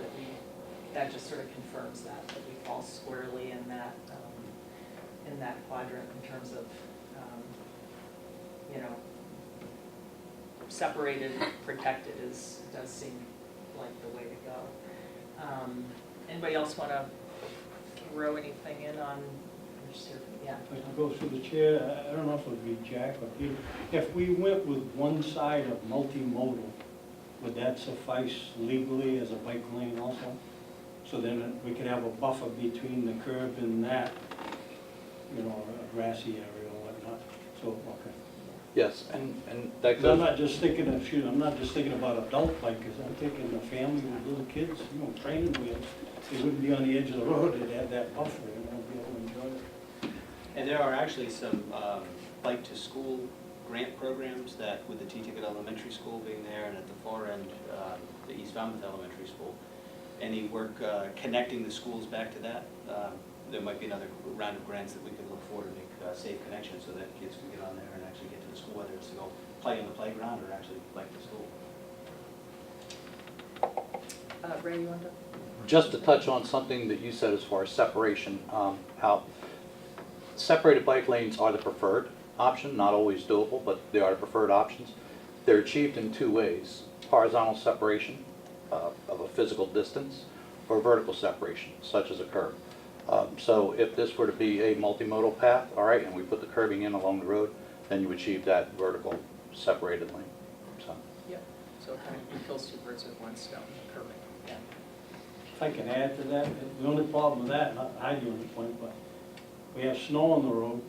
that just sort of confirms that we fall squarely in that quadrant in terms of, separated, protected does seem like the way to go. Anybody else want to throw anything in on, yeah? If I could go through the chair, I don't know if it would be Jack or Peter. If we went with one side of multimodal, would that suffice legally as a bike lane also? So then we could have a buffer between the curb and that, a grassy area or whatnot. So, okay. Yes, and that 'Cause I'm goes, not just thinking of, I'm not just thinking about adult bikers, I'm thinking of family with little kids, training wheels. They wouldn't be on the edge of the road, they'd have that buffer, be able to enjoy it. And there are actually some bike to school grant programs that, with the T-Ticket Elementary School being there, and at the far end, the East Falmouth Elementary School, any work connecting the schools back to that, there might be another round of grants that we could look for to make safe connections so that kids can get on there and actually get to the school, whether it's to go play on the playground or actually bike to school. Ray, you want to? just to touch on something that you said as far as separation, how separated bike lanes are the preferred option, not always doable, but they are the preferred options. They're achieved in two ways: horizontal separation of a physical distance, or vertical separation, such as a curb. So if this were to be a multimodal path, all right, and we put the curbing in along the road, then you achieve that vertical separated lane. So. Yep, so kind of kills two birds with one stone, curving, yeah. If I can add to that, the only problem with that, not arguing the point, but we have snow on the road,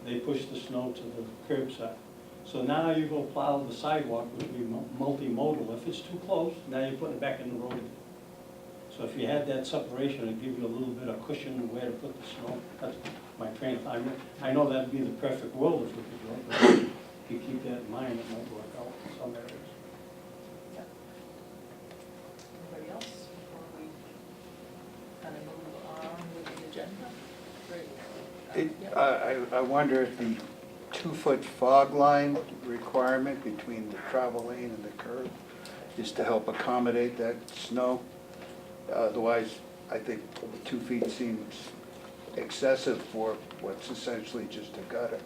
they push the snow to the curbside. So now you go plow the sidewalk, which would be multimodal. If it's too close, now you're putting it back in the road again. So if you had that separation, it'd give you a little bit of cushion where to put the snow. That's my train of thought. I know that'd be the perfect world if we could do it, but if you keep that in mind, it might work out in some areas. Anybody else before we kind of move on with the agenda? Great. I wonder if the 2-foot fog line requirement between the travel lane and the curb is to help accommodate that snow. Otherwise, I think 2 feet seems excessive for what's essentially just a gutter.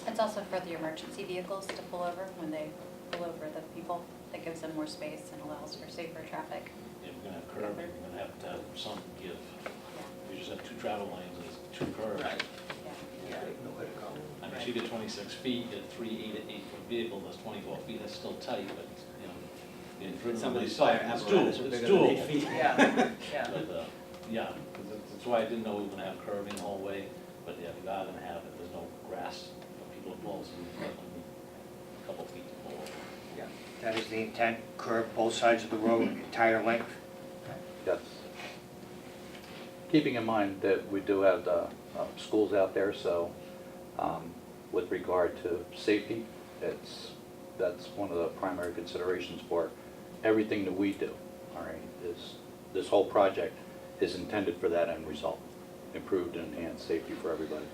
It's also for the emergency vehicles to pull over when they pull over the people. That gives them more space and allows for safer traffic. If you're gonna have curbing, you're gonna have to have some give. Yeah. You just have 2 travel lanes, there's 2 curbs. Right. Yeah. Nowhere to go. I mean, if you get 26 feet, you get 3 8-foot vehicle, that's 24 feet, that's still tight, but, you know, in front of Somebody's somebody's fire it's apparatus doable, are it's bigger than 8 doable. feet. Yeah, yeah. But, yeah, 'cause that's why I didn't know we were gonna have curbing the whole way, but yeah, we are gonna have it, there's no grass for people to pull, so we've got a couple feet to pull over. Yeah, that is the intent, curb both sides of the road, entire length. Yes. Keeping in mind that we do have the schools out there, so with regard to safety, that's one of the primary considerations for everything that we do, all right, is this whole project is intended for that end result, improved and enhanced safety for everybody.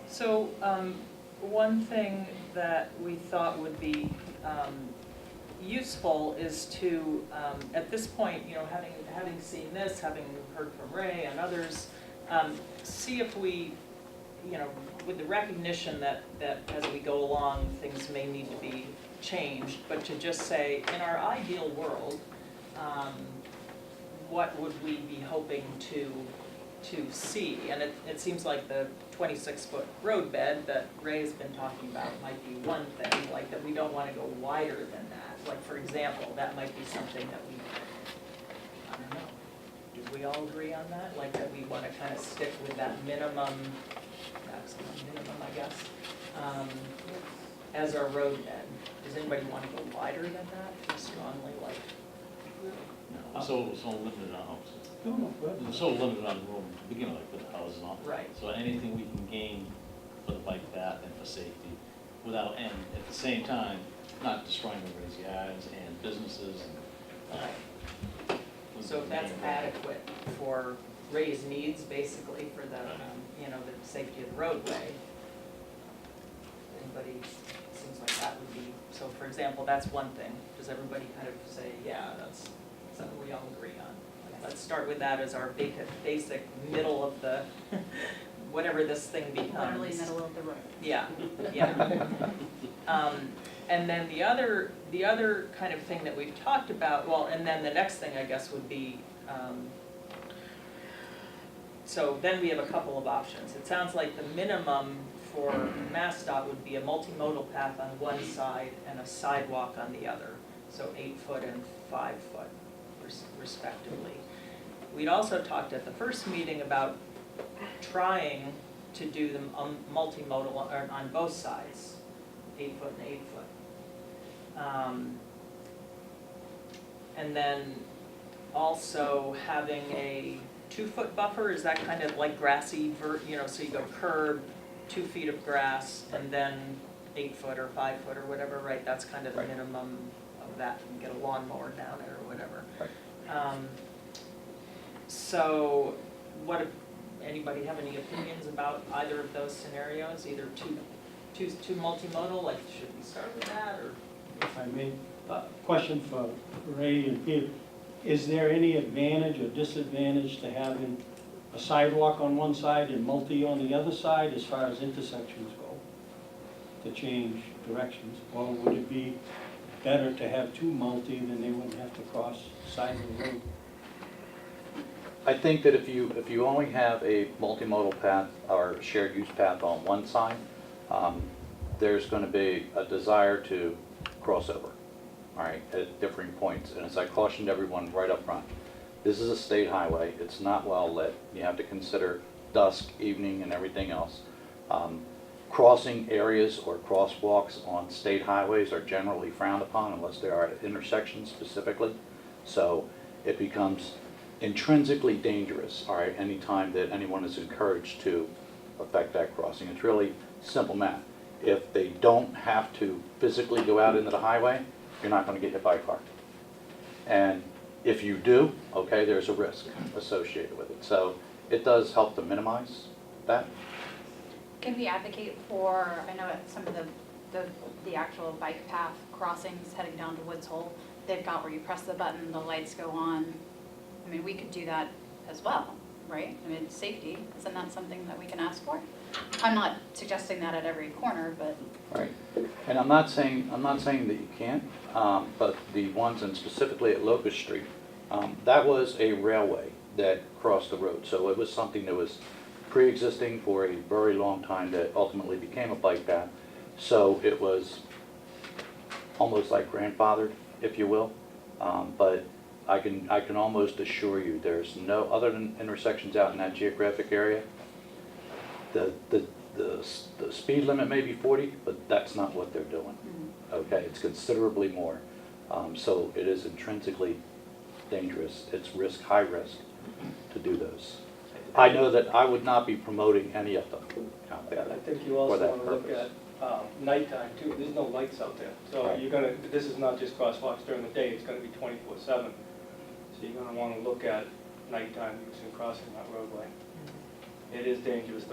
So, one thing that we thought would be useful is to, at this point, having seen this, having heard from Ray and others, see if we, with the recognition that as we go along, things may need to be changed, but to just say, in our ideal world, what would we be hoping to see? And it seems like the 26-foot roadbed that Ray's been talking about might be one thing, like that we don't want to go wider than that. Like, for example, that might be something that we, I don't know, do we all agree on that? Like that we want to kind of stick with that maximum minimum, I guess, as our roadbed. Does anybody want to go wider than that, too strongly, like? No, so limited on, No, no, go ahead. so limited on room to begin with the houses on. Right. So anything we can gain for the bike path and for safety without, and at the same time, not destroying everybody's yards and businesses and. So that's adequate for Ray's needs basically for the, you know, the safety of the roadway. Anybody, seems like that would be, so for example, that's one thing. Does everybody kind of say, yeah, that's something we all agree on? Let's start with that as our basic middle of the, whatever this thing becomes. Literally middle of the road. Yeah, yeah. And then the other kind of thing that we've talked about, well, and then the next thing I guess would be, so then we have a couple of options. It sounds like the minimum for MassDOT would be a multimodal path on one side and a sidewalk on the other. So 8 foot and 5 foot respectively. We'd also talked at the first meeting about trying to do them multimodal on both sides, 8 foot and 8 foot. And then also having a 2 foot buffer, is that kind of like grassy, you know, so you go curb, 2 feet of grass, and then 8 foot or 5 foot or whatever, right? That's kind of the Right. minimum of that, you can get a lawnmower down it or whatever. Right. So what, anybody have any opinions about either of those scenarios? Either two multimodal, like should we start with that or? If I may, question for Ray and Peter. Is there any advantage or disadvantage to having a sidewalk on one side and multi on the other side as far as intersections go? To change directions? Or would it be better to have two multi, then they wouldn't have to cross the side of the road? I think that if you only have a multimodal path or shared use path on one side, there's going to be a desire to cross over, all right, at differing points. And as I cautioned everyone right up front, this is a state highway. It's not well lit. You have to consider dusk, evening, and everything else. Crossing areas or crosswalks on state highways are generally frowned upon unless they are at intersections specifically. So it becomes intrinsically dangerous, all right, anytime that anyone is encouraged to affect that crossing. It's really simple math. If they don't have to physically go out into the highway, you're not going to get hit by a car. And if you do, okay, there's a risk associated with it. So it does help to minimize that. Can we advocate for, I know at some of the actual bike path crossings heading down to Woods Hole, they've got where you press the button, the lights go on. I mean, we could do that as well, right? I mean, safety, isn't that something that we can ask for? I'm not suggesting that at every corner, but. Right. And I'm not saying that you can't, but the ones, and specifically at Locust Street, that was a railway that crossed the road. So it was something that was pre-existing for a very long time that ultimately became a bike path. So it was almost like grandfathered, if you will. But I can almost assure you there's no, other than intersections out in that geographic area, the speed limit may be 40, but that's not what they're doing. Okay, it's considerably more. So it is intrinsically dangerous. It's high risk to do those. I know that I would not be promoting any of them out there I think you for also that want to look purpose. at nighttime too. There's no lights out there. So Right. you're gonna, this is not just crosswalks during the day, it's gonna be 24/7. So you're gonna want to look at nighttime use and crossing that roadway. It is dangerous.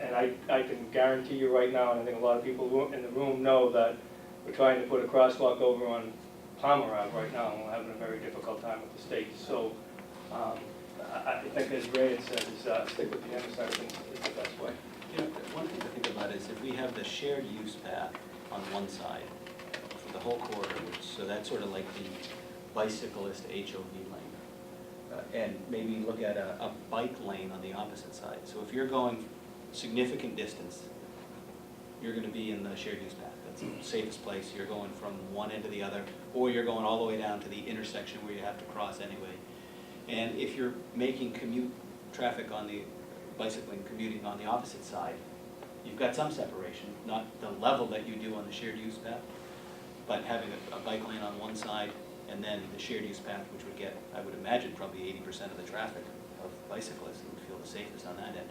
And I can guarantee you right now, and I think a lot of people in the room know that we're trying to put a crosswalk over on Palmer Ave right now, and we're having a very difficult time with the state. So I think as Ray had said, is stick with the intersection is the best way. You know, one thing to think about is if we have the shared use path on one side for the whole corridor, so that's sort of like the bicyclist HOV lane. And maybe look at a bike lane on the opposite side. So if you're going significant distance, you're going to be in the shared use path. That's the safest place. You're going from one end to the other, or you're going all the way down to the intersection where you have to cross anyway. And if you're making commute traffic on the bicycling, commuting on the opposite side, you've got some separation, not the level that you do on the shared use path, but having a bike lane on one side and then the shared use path, which would get, I would imagine, probably 80% of the traffic of bicyclists who would feel the safest on that end.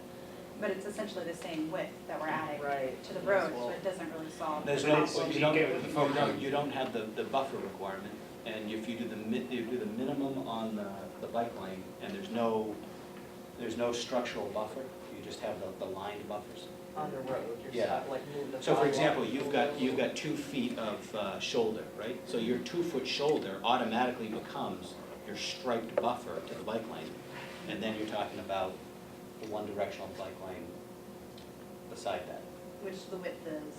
But it's essentially the same width that we're adding Right. to the road, so it doesn't really solve. There's the no, problem. you don't have the buffer requirement, and if you do the minimum on the bike lane, and there's no There's no structural buffer, you just have the lined buffers. On the road, you're Yeah. just like move the. So for sidewalk example, a you've little. got 2 feet of shoulder, right? So your 2-foot shoulder automatically becomes your striped buffer to the bike lane. And then you're talking about the one directional bike lane beside that, Which the width is,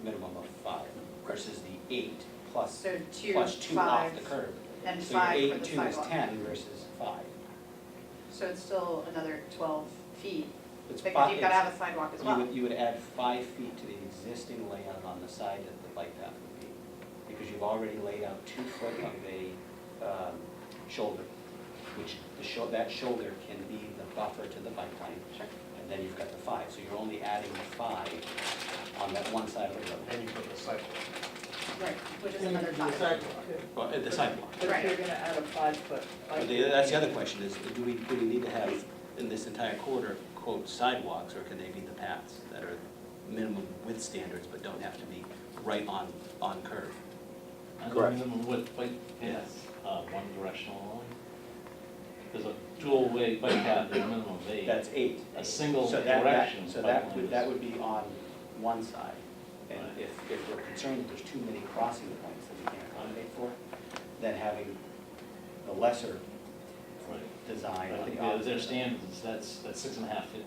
minimum of 5 versus the 8 plus, so 2, plus 2 off 5, the curb. and So your 5 8 for and the 2 is sidewalk. 10 versus 5. So it's still another 12 feet, It's because fi- you've gotta it's- have a sidewalk as You well. would add 5 feet to the existing layout on the side that the bike path would be, because you've already laid out 2 foot of a shoulder, which that shoulder can be the buffer to the bike lane. Sure. And then you've got the 5, so you're only adding 5 on that one side of the road. Then you put the sidewalk. Right, which is And another the 5. sidewalk too. Well, the sidewalk. But if Right. you're gonna add a 5-foot. But that's the other question, is do we need to have in this entire quarter, quote, sidewalks, or can they be the paths that are minimum width standards but don't have to be right on curve? And Correct. the minimum width bike Yes. path, one directional only. There's a dual-way bike path, there's a minimum of 8. That's 8. A single So that- direction So bike that lane would, is- that would be on one side. And Right. if we're concerned that there's too many crossing points that we can't accommodate for, then having the lesser Right. design I on think the their opposite. standards, that's 6.5 feet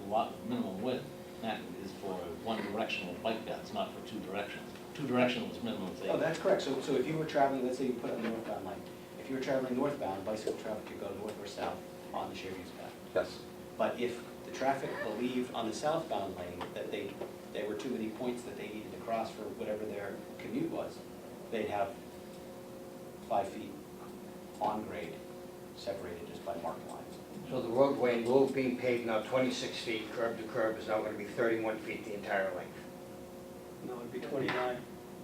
minimum width. That is for one directional bike path, it's not for 2 directions. 2 directional is minimum of 8. Oh, that's correct. So if you were traveling, let's say you put a northbound lane, if you were traveling northbound, bicycle traffic could go north or south on the shared use path. Yes. But if the traffic believed on the southbound lane that there were too many points that they needed to cross for whatever their commute was, they'd have 5 feet on grade, separated just by marked lines. So the roadway, in lieu of being paved now 26 feet curb to curb, is now going to be 31 feet the entire length. No, it'd be 29.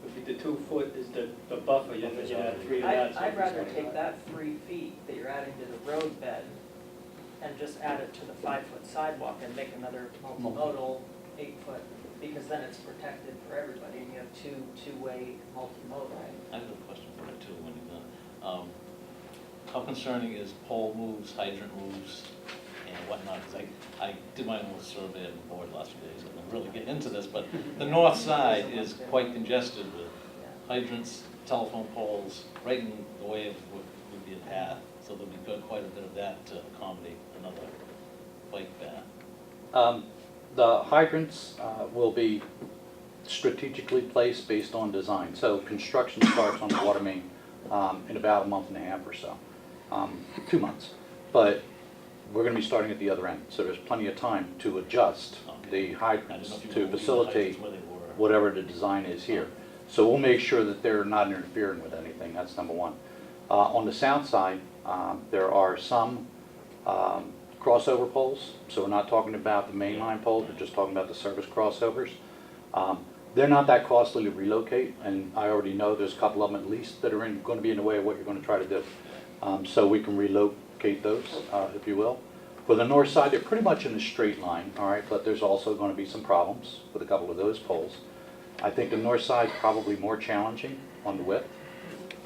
It'd be the 2 foot is the buffer, you'd add 3 of that. so I'd it'd be rather 29. take that 3 feet that you're adding to the road bed and just add it to the 5-foot sidewalk and make another multimodal 8-foot, because then it's protected for everybody, and you have two-way multimodal. I have a question for it too, when you're done. How concerning is pole moves, hydrant moves, and whatnot? Because I did my own survey of the board last few days, I've been really getting into this, but the north side is quite congested with hydrants, telephone poles, right in the way of what would be a path. So there'll be quite a bit of that to accommodate another bike path. The hydrants will be strategically placed based on design. So construction starts on the water main in about a month and a half or so, 2 months. But we're going to be starting at the other end, so there's plenty of time to adjust the I didn't hydrants know if you to were moving the facilitate hydrants where they were. whatever the design is here. So we'll make sure that they're not interfering with anything, that's number one. On the south side, there are some crossover poles, so we're not talking about the mainline poles, we're just talking about the service crossovers. They're not that costly to relocate, and I already know there's a couple of them at least that are going to be in the way of what you're going to try to do. So we can relocate those, if you will. For the north side, they're pretty much in a straight line, all right, but there's also going to be some problems with a couple of those poles. I think the north side is probably more challenging on the width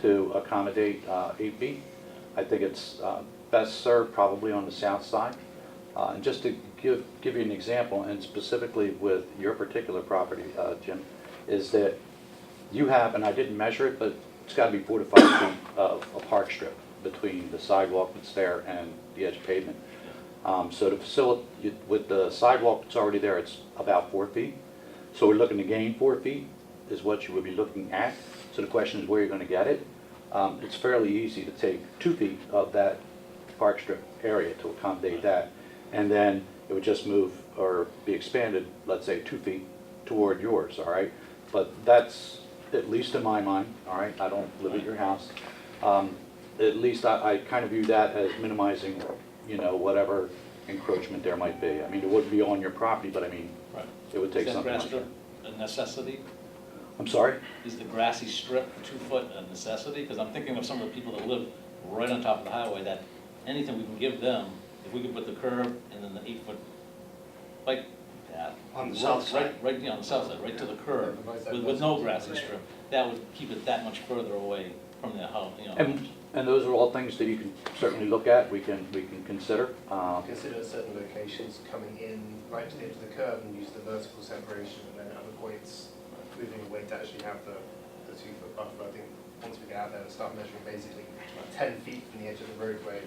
to accommodate 8 feet. I think it's best served probably on the south side. And just to give you an example, and specifically with your particular property, Jim, is that you have, and I didn't measure it, but it's got to be 4 to 5 feet of a park strip between the sidewalk that's there and the edge of pavement. So to facilitate, with the sidewalk that's already there, it's about 4 feet. So we're looking to gain 4 feet is what you would be looking at. So the question is where you're going to get it. It's fairly easy to take 2 feet of that park strip area to accommodate that. And then it would just move or be expanded, let's say 2 feet toward yours, all right? But that's, at least in my mind, all right, I don't live at your house. At least I kind of view that as minimizing, you know, whatever encroachment there might be. I mean, it wouldn't be on your property, but I mean, Right. it would take Is that something grass like that. strip a necessity? I'm sorry? Is the grassy strip 2 foot a necessity? Because I'm thinking of some of the people that live right on top of the highway, that anything we can give them, if we could put the curb and then the 8-foot bike path. On the south side. Right, yeah, on the south side, right to the curb, with no grassy strip, that would keep it that much further away from the house, you know. And those are all things that you can certainly look at, we can consider. Consider certain locations coming in right to the edge of the curve and use the vertical separation, and then at other points moving away to actually have the 2-foot buffer. I think once we get out there and start measuring basically 10 feet from the edge of the roadway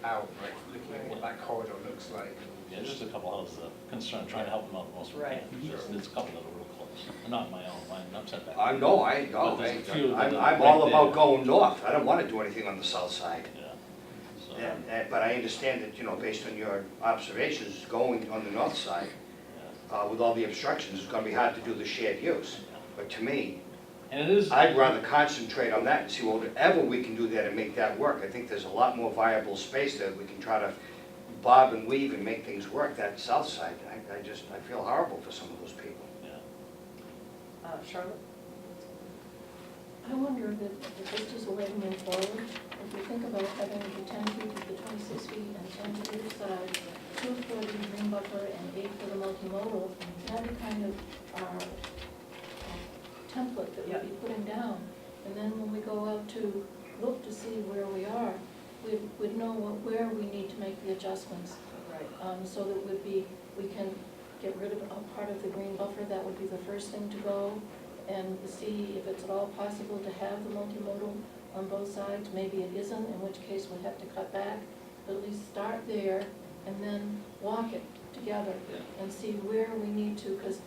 out, right, looking at what that corridor looks like. Yeah, just a couple houses of concern, trying to help them out the most we Right. can. There's a couple that are real close, not my own, I'm set back. No, But there's a few that are I'm right all about there. going north. I don't want to do anything on the south side. Yeah. So, But I understand that, you know, based on your observations, going on the north side, yeah. with all the obstructions, it's gonna be hard to do the shared use. But to me, And it is. I'd rather concentrate on that and see whatever we can do there to make that work. I think there's a lot more viable space there. We can try to bob and weave and make things work. That south side, I feel horrible for some of those people. Yeah. Charlotte? I wonder if this is a way to move forward. If you think about having the 10 feet to the 26 feet and 10 to either side, 2 for the green buffer and 8 for the multimodal, that'd be kind of our template that Yep. we'd be putting down. And then when we go out to look to see where we are, we'd know where we need to make the adjustments. Right. So that we can get rid of a part of the green buffer. That would be the first thing to go, and see if it's at all possible to have the multimodal on both sides. Maybe it isn't, in which case we'll have to cut back, but at least start there and then walk it together Yeah. and see where we need to, because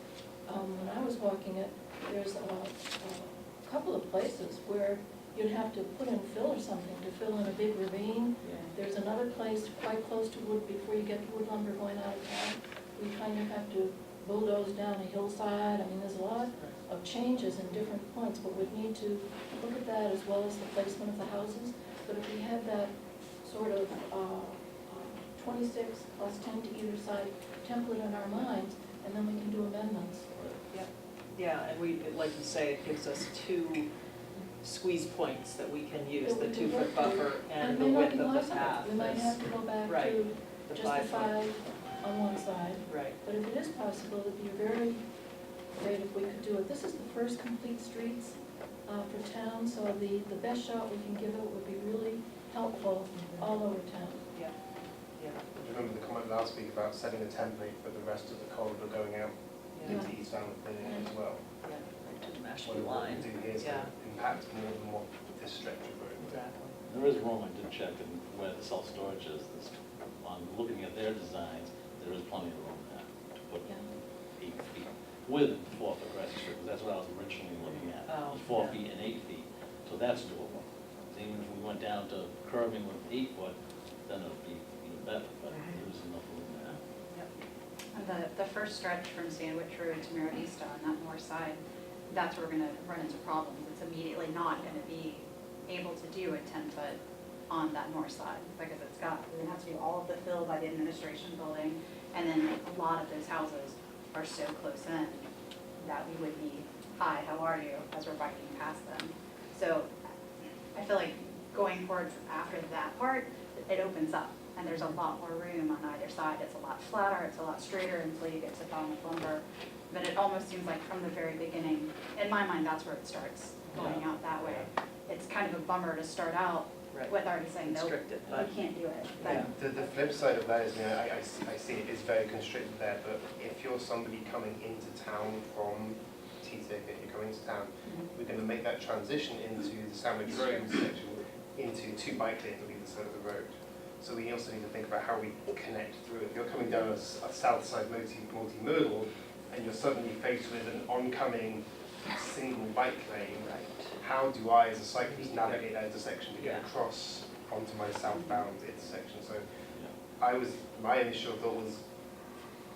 when I was walking it, there's a couple of places where you'd have to put in fill or something to fill in a big ravine. There's another place quite close to wood, before you get to wood lumber going out of town. We kind of have to bulldoze down a hillside. I mean, there's a lot of changes in different points, but we'd need to look at that as well as the placement of the houses. But if we had that sort of 26 plus 10 to either side template in our minds, and then we can do amendments. Yeah, and like you say, it gives us 2 squeeze points that we can use, That the we can 2-foot work to. buffer and the may not width be of the possible. path. We might is- have to go back Right, to the just the 5-foot. 5 on one side. Right, But if it is possible, it'd be very great if we could do it. This is the first complete streets for town, so the best shot we can give it would be really helpful all over town. yeah. Do you remember the comment last week about setting a template for the rest of the corridor going out Yeah. into East Falmouth Village as well? Yeah, right to the Mashpee What line. we do here is Yeah. impact more than what this stretch of road would. Exactly. There is room, I did check, and where the self-storage is, on looking at their designs, there is plenty of room there to put Yeah. 8 feet with 4-foot register, because that's what I was originally looking at. Oh, was 4 yeah. feet and 8 feet, so that's doable. Even if we went down to curving with 8 foot, then it'd be even better, but there's enough room there. And the first stretch from Sandwich Road to Mira Vista on that north side, that's where we're gonna run into problems. It's immediately not gonna be able to do a 10-foot on that north side, because we're gonna have to do all of the fill by the administration building, and then a lot of those houses are so close in that we would be, hi, how are you, as we're biking past them. So I feel like going forward after that part, it opens up, and there's a lot more room on either side. It's a lot flatter, it's a lot straighter until you get to Falmouth Lumber. But it almost seems like from the very beginning, in my mind, that's where it starts, going out that way. It's kind of a bummer to start out Right. with already saying, nope, Constricted, but we can't do it. Yeah. The flip side of that is, you know, I see it is very constricted there, but if you're somebody coming into town from T-Ticket, you're coming into town, we're going to make that transition into the Sandwich Road section into 2 bike lanes on either side of the road. So we also need to think about how we connect through. If you're coming down a south side multimodal and you're suddenly faced with an oncoming single bike lane, how do I, as a cyclist, navigate that intersection to get across onto my southbound intersection? So my initial thought was,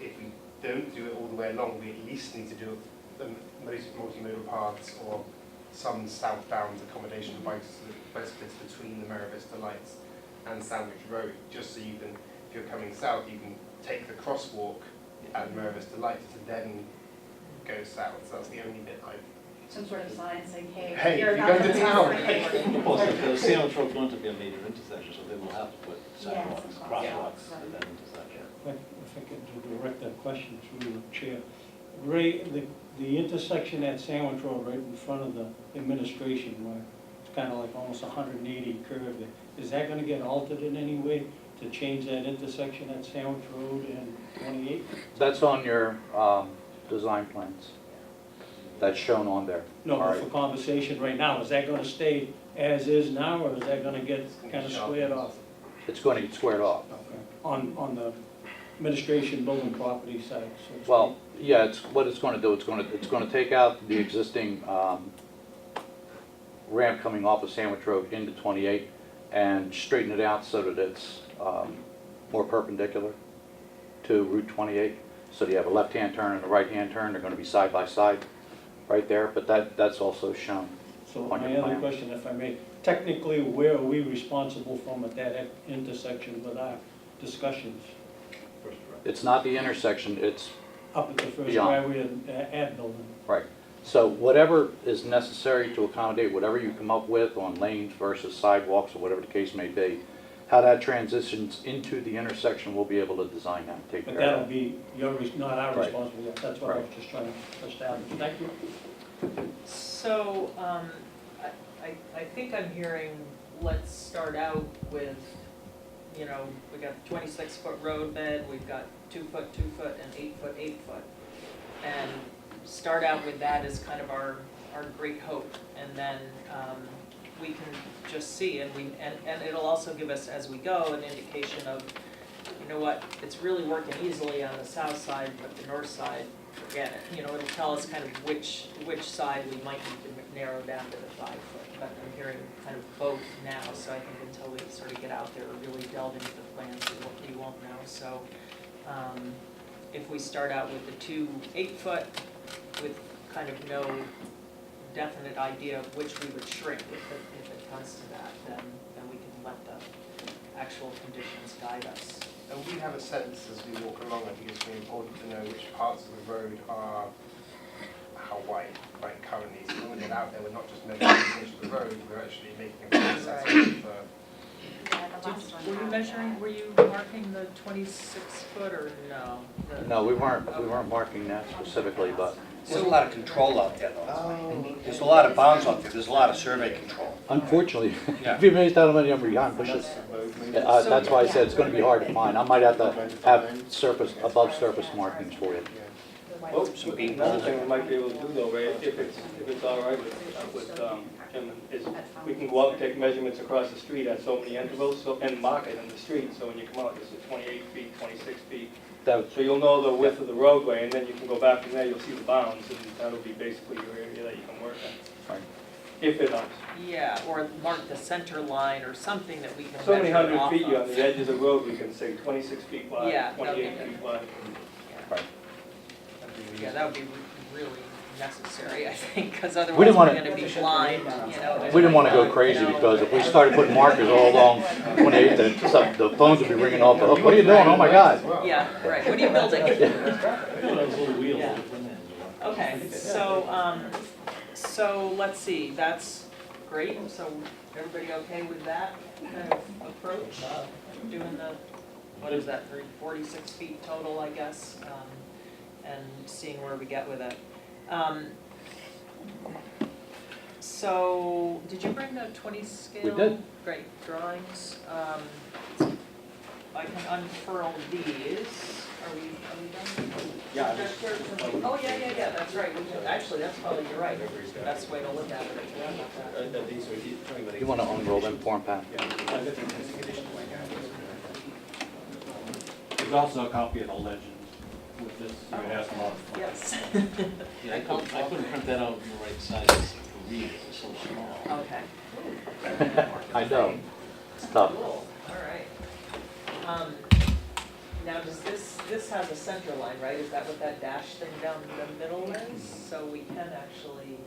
if we don't do it all the way along, we at least need to do the multimodal paths or some southbound accommodation bicyclists between the Mira Vista lights and Sandwich Road, just so you can, if you're coming south, you can take the crosswalk at Mira Vista lights to then go south. So that's the only bit Some sort of sign saying, Hey, hey, you're if not you go gonna to be town. cycling. Plus, the Sandwich Road's going to be a major intersection, so they will have to put sidewalks, some crosswalks crosswalks. at that intersection. If I could direct that question through the chair. Ray, the intersection at Sandwich Road, right in front of the administration, where kind of like almost 180 curve there. Is that gonna get altered in any way to change that intersection at Sandwich Road and 28? That's on your design plans. That's shown on there. No, All but right. for conversation right now, is that gonna stay as is now, or is that gonna get kind of squared off? It's going to get squared off. On the administration building property side, so to speak? Well, yeah, what it's going to do, it's going to take out the existing ramp coming off of Sandwich Road into 28 and straighten it out so that it's more perpendicular to Route 28. So you have a left-hand turn and a right-hand turn, they're going to be side by side right there, but that's also shown. So on my your other plan. question, if I may, technically, where are we responsible from at that intersection with our discussions? It's not the intersection, it's Up at the first Beyond. driveway and ad building? right. So whatever is necessary to accommodate, whatever you come up with on lanes versus sidewalks or whatever the case may be, how that transitions into the intersection, we'll be able to design that and take But care of that'll that. be not our Right. responsibility, that's what I was just trying to establish. Thank you. So, I think I'm hearing, let's start out with, you know, we got 26-foot road bed, we've got 2-foot, 2-foot, and 8-foot, 8-foot. And start out with that as kind of our great hope, and then we can just see, and it'll also give us, as we go, an indication of, you know what, it's really working easily on the south side, but the north side, forget it. You know, it'll tell us kind of which side we might need to narrow down to the 5-foot. But I'm hearing kind of both now, so I think until we sort of get out there or really delve into the plans, we won't know. So if we start out with the 2 8-foot with kind of no definite idea of which we would shrink if it comes to that, then we can let the actual conditions guide us. And we have a sense as we walk along, I think it's really important to know which parts of the road are how wide, right, currently. So when we get out there, we're not just measuring the edge of the road, we're actually making a full assessment for. Yeah, the last one Were you had, measuring, were you marking the 26-foot or no? No, we weren't marking that specifically, but There's a lot of control out there, though. There's a lot of bounds out there, there's a lot of survey control. unfortunately, Yeah. you'd be amazed how many number behind bushes. That's why I said it's going to be hard to find. I might have to have above surface markings for you. Well, another thing we might be able to do though, Ray, if it's all right with Jim, is we can go out and take measurements across the street at so many intervals, and mark it in the street, so when you come out, this is 28 feet, 26 feet. That, So you'll know the width of the roadway, and then you can go back from there, you'll see the bounds, and that'll be basically your area that you can work in. Right. If it helps. Yeah, or mark the center line or something that we can So many measure hundred off feet, you're on of. the edge of the road, we can say 26 feet wide, Yeah, that'd be 28 good. feet wide. right. Yeah, that would be really necessary, I think, because otherwise didn't we're wanna- gonna be blind, you know. We didn't want to go and, crazy you know, because if we started putting markers all along 28, the phones would be ringing off the hook. What are you doing? Oh my God. Yeah, right, what are you building? Those little wheels Yeah. that went in. Okay, so let's see, that's great, so everybody okay with that kind of approach? Doing the, what is that, 46 feet total, I guess, and seeing where we get with it. So, did you bring the 20 scale? We did. Great, drawings. I can unfurl these. Are we done? Yeah, I Oh, yeah, that's right. We can, actually, that's probably, you're right. Best way to look at it. I forgot about that. You want to unroll them form, Pat? There's also a copy of the legend with this, you would ask about. Yes. Yeah, I couldn't print that out on the right size to read, it was so small. Okay, I know. It's tough. cool, all right. Now, does this has a center line, right? Is that what that dash thing down the middle is? So we can actually,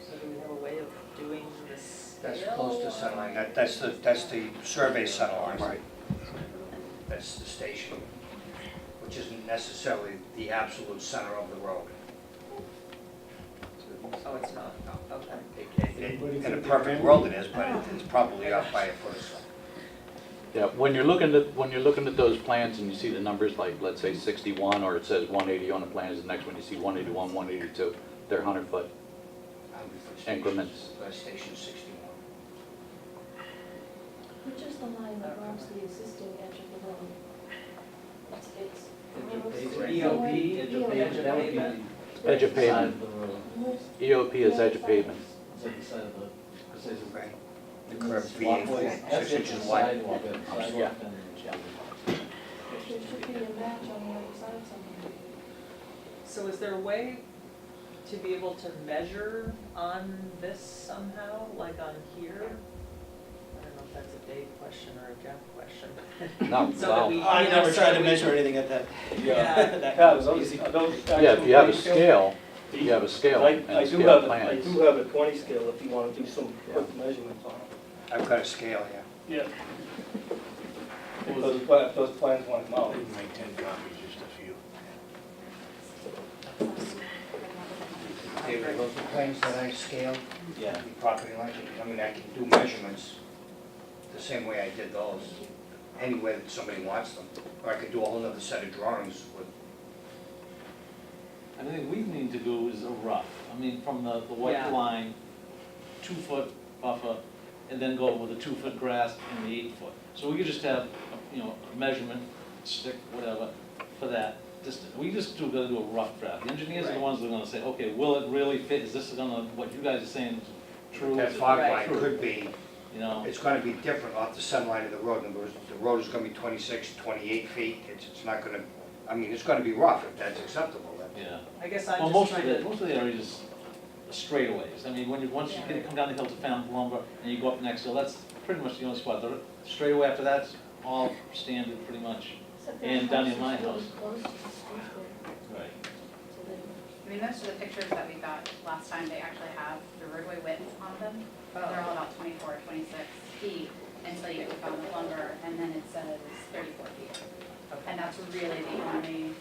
so do we have a way of doing this? That's close to center line, that's the survey center line. Right. That's the station, which isn't necessarily the absolute center of the road. Oh, it's not, okay. In a perfect world it is, but it's probably off by a foot or so. Yeah, when you're looking at those plans and you see the numbers like, let's say 61, or it says 180 on the plans, the next one you see 181, 182, they're 100-foot. increments. Station 61. Which is the line that marks the existing edge of the road? It's. EOP, edge of pavement, that would be the Edge of side pavement. of the road. EOP is edge of pavement. It's like the side of the, Right. The curb being walkway, 6 that's it, inches the wide. sidewalk, sidewalk and. There should be a match on the other side somewhere. So is there a way to be able to measure on this somehow, like on here? I don't know if that's a Dave question or a Jeff question. No, So that well, we- I you know, never so tried that to we- measure anything at that. Yeah. that Yeah, those, easy. those yeah, if you have a actual scale, you have a scale I and do scale have, I plans. do have a 20 scale if you want to do some quick measurements on it. I've got a scale here. Yeah. If those plans want to come out. Make 10 copies, just a few. David, those are plans that I scaled, Yeah. the property lines. I mean, I can do measurements the same way I did those, any way that somebody wants them. Or I could do a whole nother set of drawings with, I think we need to do is a rough, I mean, from the white Yeah. line, 2-foot buffer, and then go with a 2-foot grass and the 8-foot. So we could just have, you know, a measurement, stick, whatever, for that distance. We just gotta do a rough draft. The engineers are the Right. ones that are gonna say, okay, will it really fit? Is this gonna, what you guys are saying is true? that Is it fog Right. line true? could be, You know, it's gonna be different off the center line of the road. In other words, the road is gonna be 26, 28 feet. It's not gonna, I mean, it's gonna be rough if that's acceptable. yeah. I guess Well, I'm most just of trying the, to, most of the areas are straightaways. I mean, once you come down the hill to Fountain Lumber and you go up next hill, that's pretty much the only spot. The straightaway after that's all standard pretty much. Except that And down house in my is really house. close to the street there, Right. so they. I mean, most of the pictures that we got last time, they actually have the roadway width on them. They're all about 24 or 26 feet until you get to Fountain Lumber, and then it says 34 feet. And that's really the only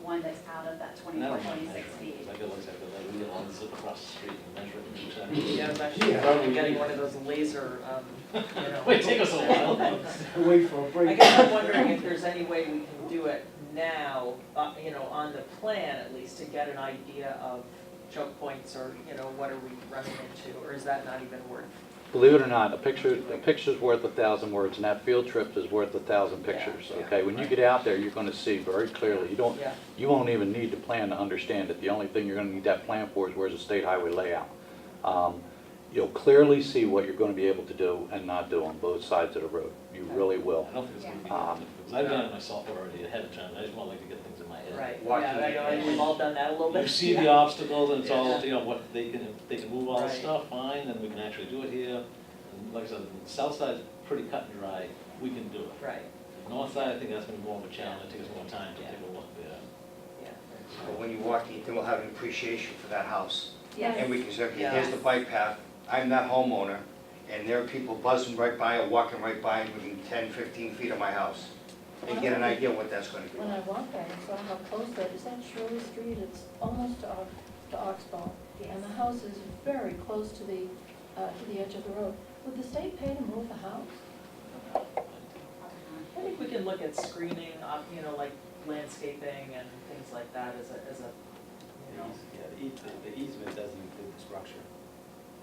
one that's out of that And I 24, don't mind 26 measuring, feet. 'cause I could look at it, we get one zip across the street and measure it and each time. yeah, I was actually probably getting one of those laser, you know. Wait, take us a while. Wait for a I break. guess I'm wondering if there's any way we can do it now, you know, on the plan at least, to get an idea of choke points or, you know, what are we running into, or is that not even worth? Believe it or not, a picture's worth 1,000 words, and that field trip is worth 1,000 pictures, Yeah. okay? When you get out there, you're gonna see very clearly. Yeah. You won't even need the plan to understand it. The only thing you're gonna need that plan for is where's the state highway layout. You'll clearly see what you're gonna be able to do and not do on both sides of the road. You really will. I don't think it's gonna be Um, that difficult, 'cause I've done it myself already ahead of time. I just want like to get things in my head. Right, Walking yeah, I know, we've all done that a little bit. You see the obstacles and it's all, you know, what they can, if they can move all the Right. stuff, fine, then we can actually do it here. And like I said, the south side's pretty cut and dry, we can do it. Right, The north side, I think that's gonna be more of a challenge, it takes us more time to take a look there. yeah. but when you walk, you will have an appreciation for that house. Yes. And we can say, okay, Yeah. here's the bike path, I'm that homeowner, and there are people buzzing right by or walking right by within 10, 15 feet of my house. And get an idea what that's gonna be When I like. walked there and saw how close that is, that Shirley Street, it's almost to Oxbow. And the house is very close to the edge of the road. Would the state pay to move the house? I think we can look at screening, you know, like landscaping and things like that as a, you know. Yeah, the easement doesn't include the structure,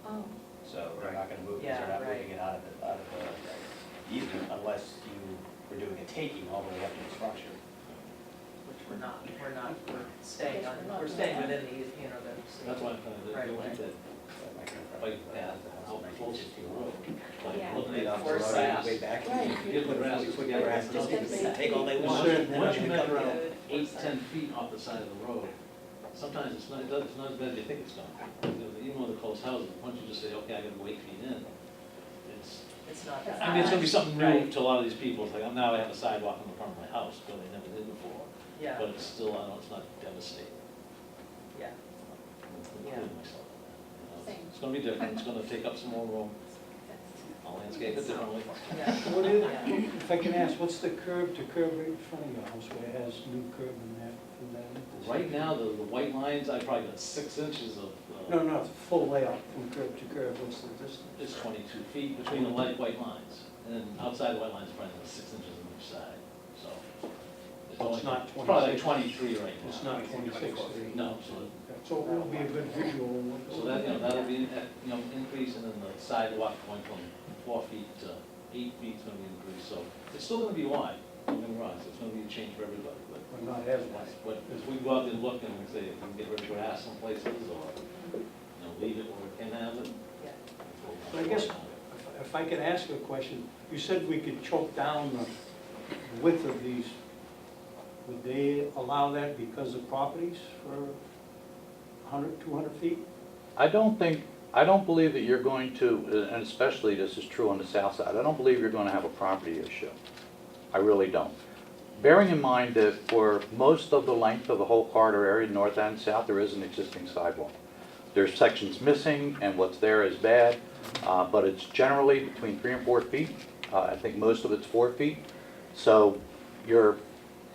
Oh, so they're not gonna move, because Yeah, they're not right. moving it out of the easement unless you were doing a taking all the way up to the structure. Which we're not, we're staying on, we're staying within the, you know, the. That's why I'm trying to, Right do away. that bike path out closer to the road. Like, Yeah. looking at Off the Force road, that. way back. Right. You get the grass, you put the grass, Just Just take all they Once want. you They're not gonna measure come out down. 8, 10 feet off the side of the road, sometimes it's not as bad as you think it's gonna be. Even with the close houses, once you just say, okay, I gotta go 8 feet in, It's not. I mean, it's gonna be something new Right. to a lot of these people. It's like, oh, now I have a sidewalk in the front of my house, but they never did before. Yeah, But it's still, I know it's not devastating, yeah, including myself. You know, Same. It's gonna be different, it's gonna take up some more room. I'll landscape it differently. yeah. What is, Yeah. if I can ask, what's the curb to curb right in front of your house where it has new curb in that, in that? Right now, the white lines, I probably got 6 inches of, No, full layout from curb to curb, what's the distance? it's 22 feet between the light white lines. And then outside the white lines, probably about 6 inches on each side, so. Oh, it's not It's probably like 26. 23 right now. It's not 26. No, so, So it will be a good visual. of what so goes that, on. that'll be, increase, and then the sidewalk going from 4 feet to 8 feet is gonna be increased, so it's still gonna be wide, don't get me wrong, so it's gonna be a change for everybody, but But not as wide. but if we go out there and look and we say, if we can get rid of grass in places, or, leave it where we can have it. Yeah. But I guess, if I could ask a question, you said we could choke down the width of these. Would they allow that because of properties for 100, 200 feet? I don't believe that you're going to, and especially this is true on the south side, I don't believe you're going to have a property issue. I really don't. Bearing in mind that for most of the length of the whole corridor area, north and south, there is an existing sidewalk. There's sections missing, and what's there is bad, but it's generally between 3 and 4 feet. I think most of it's 4 feet. So you're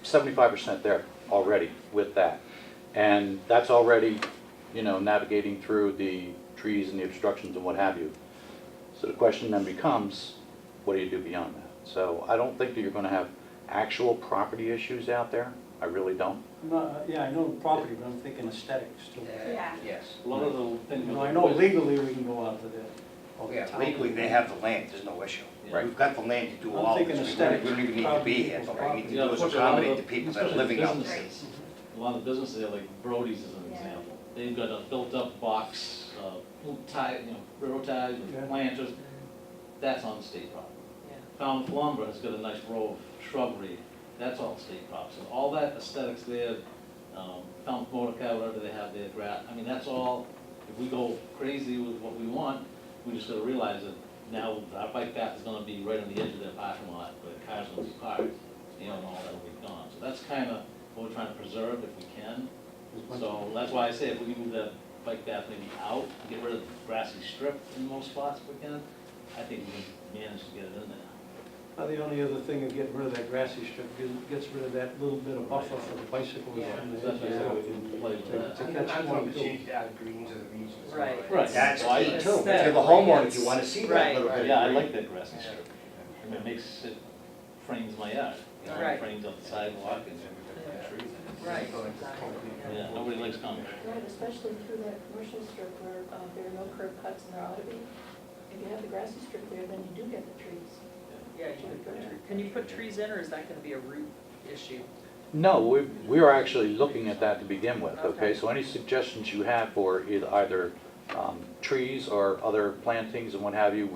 75% there already with that. And that's already, navigating through the trees and the obstructions and what have you. So the question then becomes, what do you do beyond that? So I don't think that you're going to have actual property issues out there. I really don't. Yeah, I know the property, but I'm thinking aesthetics too. Yeah. Yes. A lot of the things. I know legally we can go out to that. Oh, yeah, legally, they have the land, there's no issue. Right. We've got the land to do I'm all this. thinking We aesthetic, don't even need to be here, but what we need to do is accommodate the people that are living out there. A lot of businesses, there, like Brody's is an Yeah. example. They've got a built-up box, tie, railroad ties Yeah. with planters. That's on state property. Yeah. Falmouth Lumber has got a nice row of shrubbery. That's all state property. So all that aesthetics there, Falmouth Motorcar, whatever they have there, that's all, if we go crazy with what we want, we just gotta realize that now our bike path is gonna be right on the edge of their parking lot, where the cars are gonna be parked, and all that'll be gone. So that's kinda what we're trying to preserve if we can. So that's why I say if we can move that bike path maybe out, get rid of the grassy strip in most spots if we can, I think we can manage to get it in there. The only other thing of getting rid of that grassy strip gets rid of that little bit of buffer for the bicycles. Yeah. and the That's why I said we edges. can play with To that. catch And one an too. opportunity to add green to the region as well. Right. Right. That's So I- key too. If you're the Aesthetically, homeowner, it's- you want to see that right. little bit. of Yeah, I green. like that grassy strip. I mean, it makes it, frames my yard. Right. It frames up the sidewalk and trees. Right. Yeah, nobody likes concrete. Right, especially through that commercial strip where there are no curb cuts and there ought to be. If you have the grassy strip there, then you do get the trees. Yeah, can you put trees in, or is that gonna be a root issue? No, we are actually looking at that to begin with, okay? Okay. So any suggestions you have for either trees or other plantings and what have you,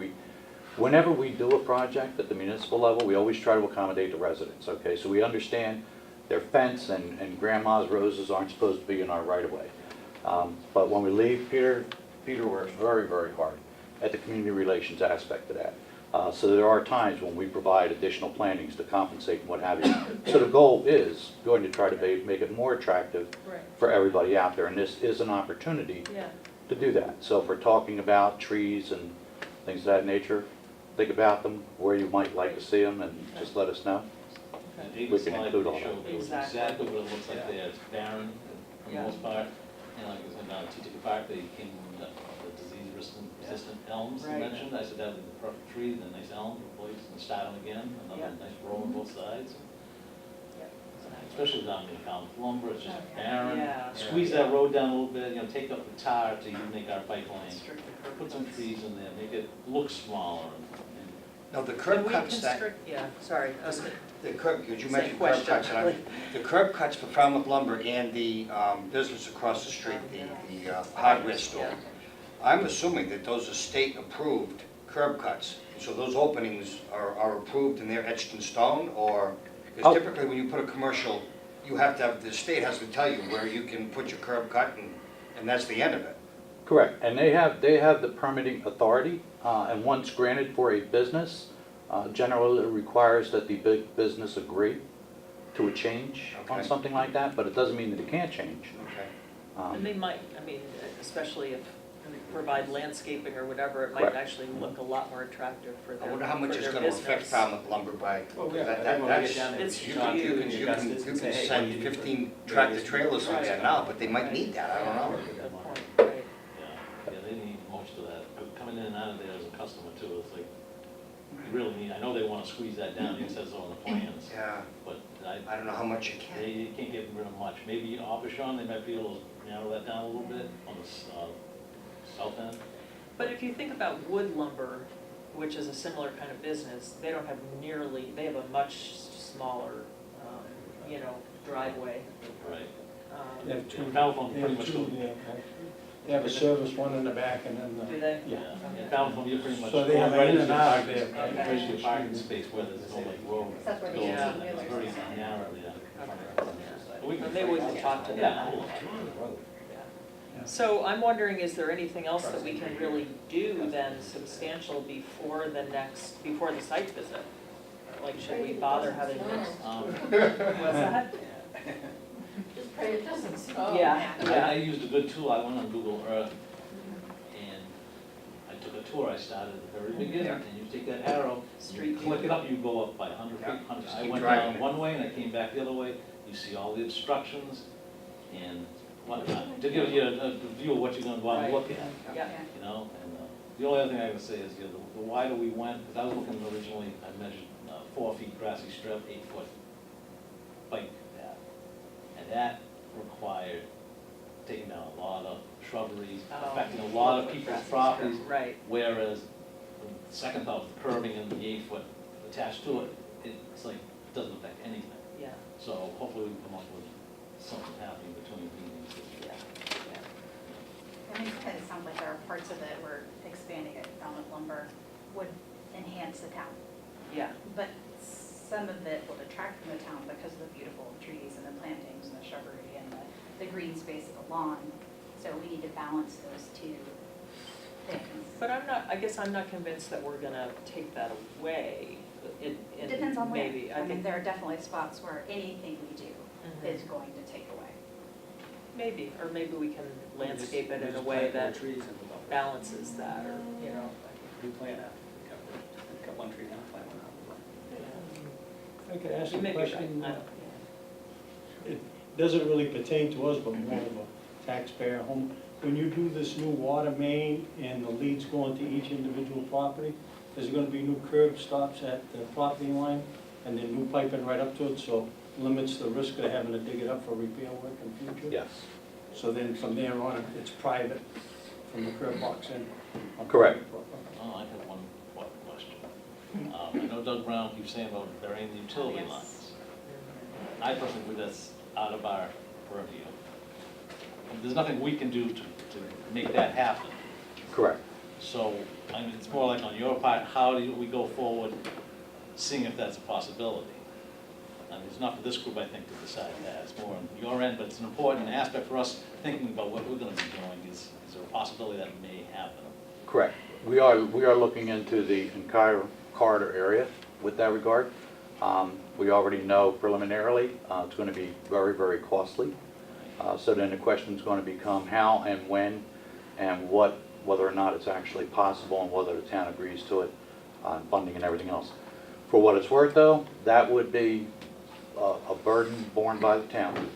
whenever we do a project at the municipal level, we always try to accommodate the residents, okay? So we understand their fence and grandma's roses aren't supposed to be in our right-of-way. But when we leave, Peter works very, very hard at the community relations aspect of that. So there are times when we provide additional plantings to compensate and what have you. So the goal is going to try to make it more attractive Right. for everybody out there, and this is an opportunity Yeah, to do that. So if we're talking about trees and things of that nature, think about them, where you might like to see them, and just let us know. And okay. David's We can slide include really all that. showed there was Exactly. exactly what it looks like there. It's barren for the Yeah. most part. And like I said, down at Tetica Park, they came with the disease-resistant elms you Right. mentioned. I said that would be the perfect tree, the nice elm, replace and start them again, another Yeah. nice row on both sides. Yeah. Especially down near Falmouth Lumber, it's just barren. Yeah. Squeeze that road down a little bit, take up the tar to make our bike lane. Strict the curb Put some cuts. trees in there, make it look smaller. No, the Can curb we cuts that, constrict, yeah, sorry, I was gonna- the curb, because you Same mentioned curb question. cuts, the curb cuts for Falmouth Lumber and the business across the street, the hardware store. Yeah. I'm assuming that those are state-approved curb cuts, so those openings are approved and they're etched in stone, or, because Oh. typically when you put a commercial, you have to have, the state has to tell you where you can put your curb cut, and that's the end of it. Correct, and they have the permitting authority, and once granted for a business, generally it requires that the big business agree to a change on Okay. something like that, but it doesn't mean that it can't change. Okay. And they might, especially if we provide landscaping or whatever, it might Correct. actually look a lot more attractive for their, I wonder how much for it's their gonna affect business. Falmouth Lumber by, Well, yeah, that- I think when we that's, get down there, it's we huge. talk to you Augustus can and say, hey, what do send you need for 15 tractor trailers through there now, but they might need that, I don't know. Good point, right. Yeah, they need most of that. Coming in and out of there as a customer too, it's like, you really need, I know they want wanna squeeze that down, it says on the plans, Yeah, but I don't know how much you can. they can't get rid of much. Maybe Aubuchon, they might be able to narrow that down a little bit on the south end. But if you think about wood lumber, which is a similar kind of business, they don't have nearly, they have a much smaller, driveway. Right. They have two, California they pretty have much two, goes. yeah. They have a service, one in the back and then Do the, they? yeah. In California, you pretty much. So they have right in into and the out parking- there. Okay. right into the parking space where there's no like road. That's where they goes, use and two-wheelers It's very and stuff. narrow, yeah. But we can- Maybe we can talk to them. Yeah. So I'm wondering, is there anything else that we can really do then substantial before the site visit? Like, should we bother having this? What's that? Just pray it doesn't snow. Yeah, I yeah. used a good tool, I went on Google Earth, and I took a tour, I started at the very beginning, and you take that arrow, you Street view. click it up, you go up by 100 feet, Yeah. 100. Just I keep went driving down it. one way and I came back the other way, you see all the instructions, and whatnot, to give you a view of what you're gonna want Right. to look at, Yeah, you know? And the only other thing I can say is, the wider we went, because I was looking originally, I measured 4 feet grassy strip, 8 foot bike path. And that required taking down a lot of shrubberies, Oh. affecting a lot of people's properties. right. Whereas the second thought, the curbing and the 8 foot attached to it, it's like, doesn't affect anything. Yeah, So hopefully we can come up with something happening between meetings. yeah, yeah. I mean, it kind of sounds like there are parts of it where expanding it down with lumber would enhance the town. Yeah, But some of it would detract from the town because of the beautiful trees and the plantings and the shrubbery and the green space of the lawn. So we need to balance those two things. but I guess I'm not convinced that we're gonna take that away. It depends on where. Maybe, I mean, think, there are definitely spots where anything we do Mhm. is going to take away. maybe, or maybe we can landscape it in a way that balances that, or, Replant that, cut one tree down, plant one I could ask You a may be right, question. I don't- It doesn't really pertain to us, but more of a taxpayer home. When you do this new water main and the leads go into each individual property, there's gonna be new curb stops at the property line and then new piping right up to it, so limits the risk of having to dig it up for repair work in the future. Yes, So then from there on, it's private from the curb box in. Correct. Oh, I have one question. I know Doug Brown keeps saying about burying the utility Yes. lines. I personally believe that's out of our purview. There's nothing we can do to make that happen. correct. So, I mean, it's more like on your part, how do we go forward, seeing if that's a possibility? I mean, it's not for this group, I think, to decide that, it's more on your end, but it's an important aspect for us thinking about what we're gonna be doing, is there a possibility that may happen? Correct. We are looking into the entire corridor area with that regard. We already know preliminarily, it's gonna be very, very costly. So then the question's gonna become how and when and whether or not it's actually possible and whether the town agrees to it, funding and everything else. For what it's worth though, that would be a burden borne by the town,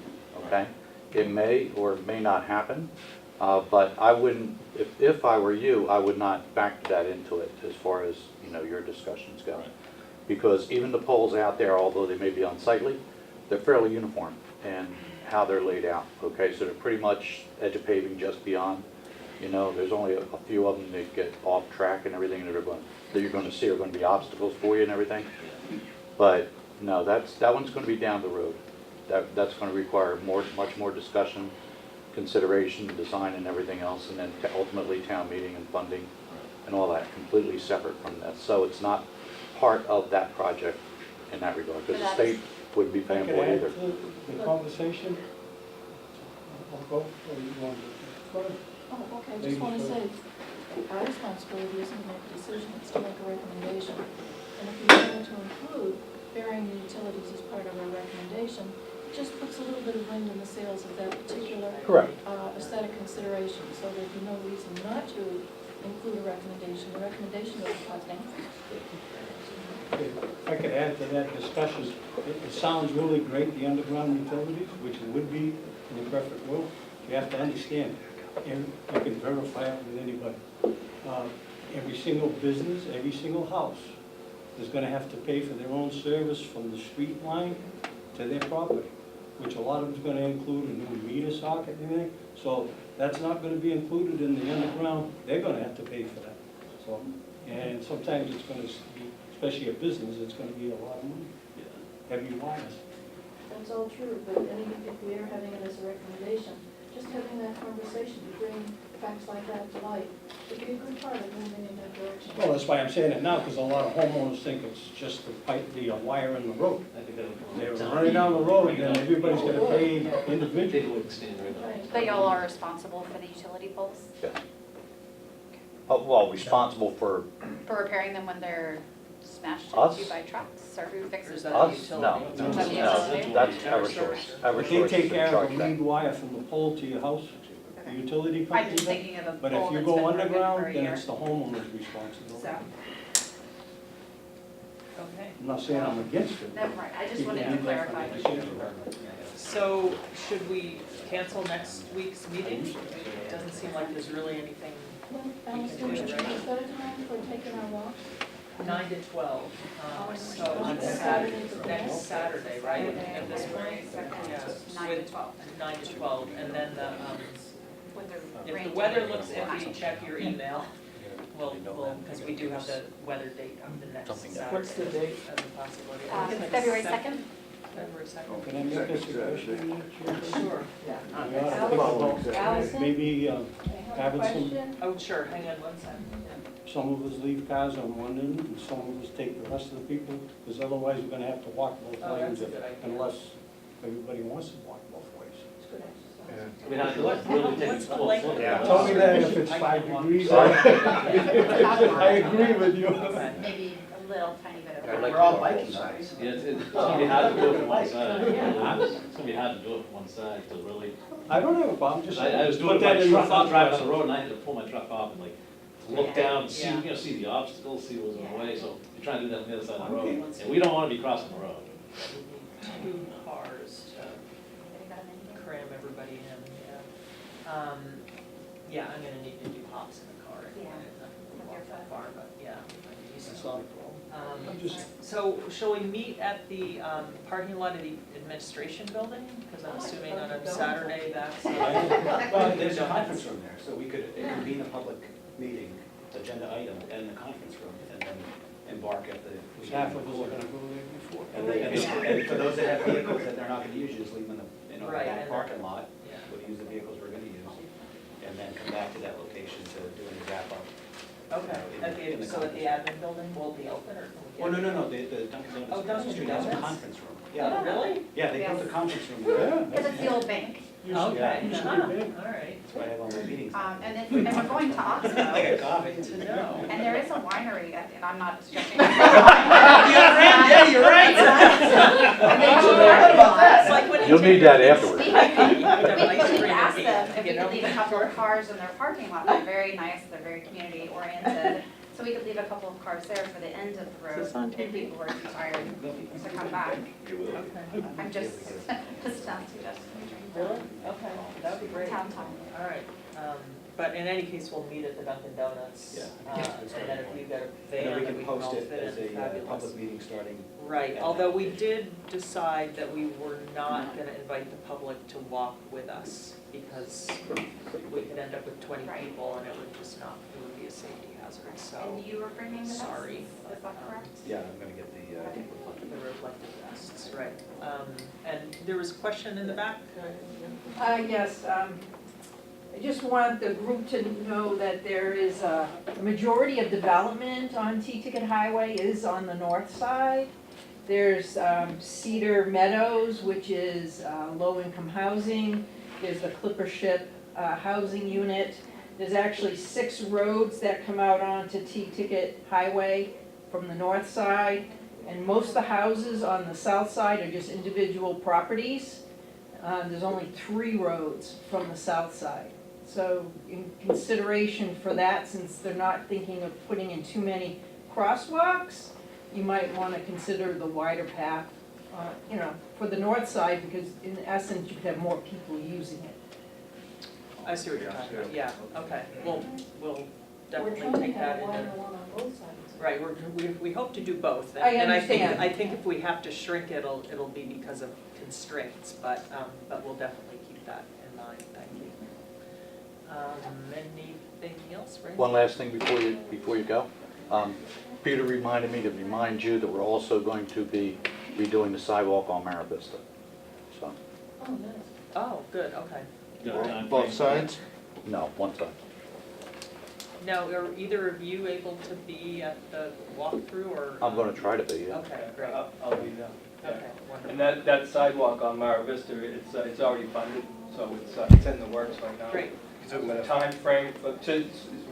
okay? It may or may not happen, but I wouldn't, if I were you, I would not factor that into it as far as, your discussions go. Right. Because even the poles out there, although they may be unsightly, they're fairly uniform in how they're laid out, okay? So they're pretty much edge of paving just beyond, there's only a few of them that get off track and everything that you're gonna see are gonna be obstacles for you and everything. But no, that one's gonna be down the road. That's gonna require much more discussion, consideration, design and everything else, and then ultimately town meeting and funding and all that, completely separate from this. So it's not part of that project in that regard, because the state wouldn't be If I paying could for it add either. to the conversation. I'll go, or you want to? Go ahead. Oh, okay, I just want to say, our responsibility isn't to make a decision, it's to make a recommendation. And if you're going to include burying the utilities as part of our recommendation, it just puts a little bit of wind in the sails of that particular Correct. aesthetic consideration, so there'd be no reason not to include a recommendation. The recommendation is nothing. If I could add to that discussion, it sounds really great, the underground utilities, which would be in the perfect world. You have to understand, and you can verify it with anybody. Every single business, every single house is gonna have to pay for their own service from the street line to their property, which a lot of it's gonna include a new meter socket and everything. So that's not gonna be included in the underground, they're gonna have to pay for that. So, and sometimes it's gonna be, especially a business, it's gonna be a lot of money, heavy wires. That's all true, but any, if we are having it as a recommendation, just having that conversation to bring facts like that to light would be a good part of moving in that direction. Well, that's why I'm saying it now, because a lot of homeowners think it's just the pipe, the wire in the road. I think that They're would. running down the road, and then everybody's gonna pay They individually. wouldn't stand right now. Right. But y'all are responsible for the utility poles, Well, responsible for for repairing them when they're smashed Us? into by trucks, or who Or fixes is them? that the us? No, utility? no, Is that the no, utility? that's Eversource. But they Eversource take is care in of charge the of that. lead wire from the pole to your house, the utility I'm company. just does. thinking of a But pole if you that's go been broken for underground, a then year. it's the homeowner's responsibility. So, Okay. I'm not saying I'm against it. never mind, I just People wanted to need that clarify. kind of decision. So should we cancel next week's meeting? It doesn't seem like there's really anything. Well, Alice, do you set a time for taking our walk? 9 to 12, so On next Saturday. Saturday, right, at this point? Yeah, 9 to with 12. 9 to 12, and then With the if rain the weather date. looks iffy, check your email. We'll, because we do have the weather date of the next Something Saturday. What's the date? As a possibility. February 2nd? February 2nd. Can I make a suggestion? Sure. We ought to think about Allison? maybe I have a having some, question. Oh, sure, hang on one second. some of us leave cars on one end and some of us take the rest of the people, because otherwise we're gonna have to walk both Oh, lanes that's a good idea. unless everybody wants to walk both ways. It's good exercise. I mean, I really take What's it the full length? foot. Yeah. Tell me that if it's 5 degrees. I agree with you. Okay. Maybe a little tiny bit I'd of. like We're all to go biking both sides. Yeah, it's gonna be hard to do it from one side. It's gonna be hard to do it from one side to really. I don't have a problem, just I was doing put it that with in my your truck, I was thought driving on the process. road and I had to pull my truck off and like look down, see, Yeah. you know, see the obstacles, see what's in the way, so you're trying to do that on the other side of the Okay. road. And we don't wanna be crossing the road. We need 2 cars to cram everybody in, yeah. Yeah, I'm gonna need to do hops in the car anyway, I'm not gonna walk that far, but yeah. I can use That's some. not a problem. I'm just, So shall we meet at the parking lot of the administration building? Because I'm assuming on a Saturday that's. Well, there's a conference room there, so we could convene a public meeting, agenda item, in the conference room, and then embark at the. half of us are gonna go there before. And for those that have vehicles that they're not gonna use, just leave them in the Right, back and- parking lot, Yeah. we'll use the vehicles we're gonna use, and then come back to that location to do a wrap up. Okay, In the so that the admin building will be open or? Well, no, the Dunkin' Oh, Donuts across Dunkin' the street has a Donuts? conference room. Oh, Yeah, really? yeah, they built a conference room Yeah. there. Because it's the old bank. Okay, Usually huh, big. all right, That's why I have all my meetings. And we're going to Like Oxbow, a coffee. good to know. and there is a winery, and I'm not stretching. Yeah, you're right. And they do I heard about that. It's like when you You'll take need that your- afterwards. We could ask them if we could leave a couple of cars in their parking lot. They're very nice, they're very community oriented. So we could leave a couple of cars there for the end of the road if people were too tired to come back. Okay, I'm just not suggesting. really? Okay, that would be great. Town time. All right, but in any case, we'll meet at the Dunkin' Donuts. Yeah. And then if you got a And then van we that can we can all post it fit as in, a fabulous. public meeting starting. Right, although we did decide that we were not gonna invite the public to walk with us because we could end up with 20 Right. people and it would just not, it would be a safety hazard, so. And you were bringing the vests? Sorry. Is that correct? Yeah, I'm gonna get the, The reflective vests, right. And there was a question in the back? Yes, I just want the group to know that there is a majority of development on T-Ticket Highway is on the north side. There's Cedar Meadows, which is low-income housing. There's the Clipper Ship housing unit. There's actually 6 roads that come out onto T-Ticket Highway from the north side. And most of the houses on the south side are just individual properties. There's only 3 roads from the south side. So in consideration for that, since they're not thinking of putting in too many crosswalks, you might want to consider the wider path, for the north side, because in essence, you could have more people using it. I see what you're talking about, yeah, okay. We'll We're definitely trying to take have that a wider into. one on both sides. Right, we hope to do both. I And understand. I think if we have to shrink it, it'll be because of constraints, but we'll definitely keep that in mind, thank you. Anything else, Ray? One last thing before you go. Peter reminded me to remind you that we're also going to be redoing the sidewalk on Mara Vista. So, Oh, nice. Oh, good, okay. Got a time Both frame? sides? no, one side. Now, are either of you able to be at the walkthrough, or? I'm going to try to be, yeah. Okay, great, I'll be there. okay, wonderful. And that sidewalk on Mara Vista, it's already funded, so it's in the works right now. Great, The time frame,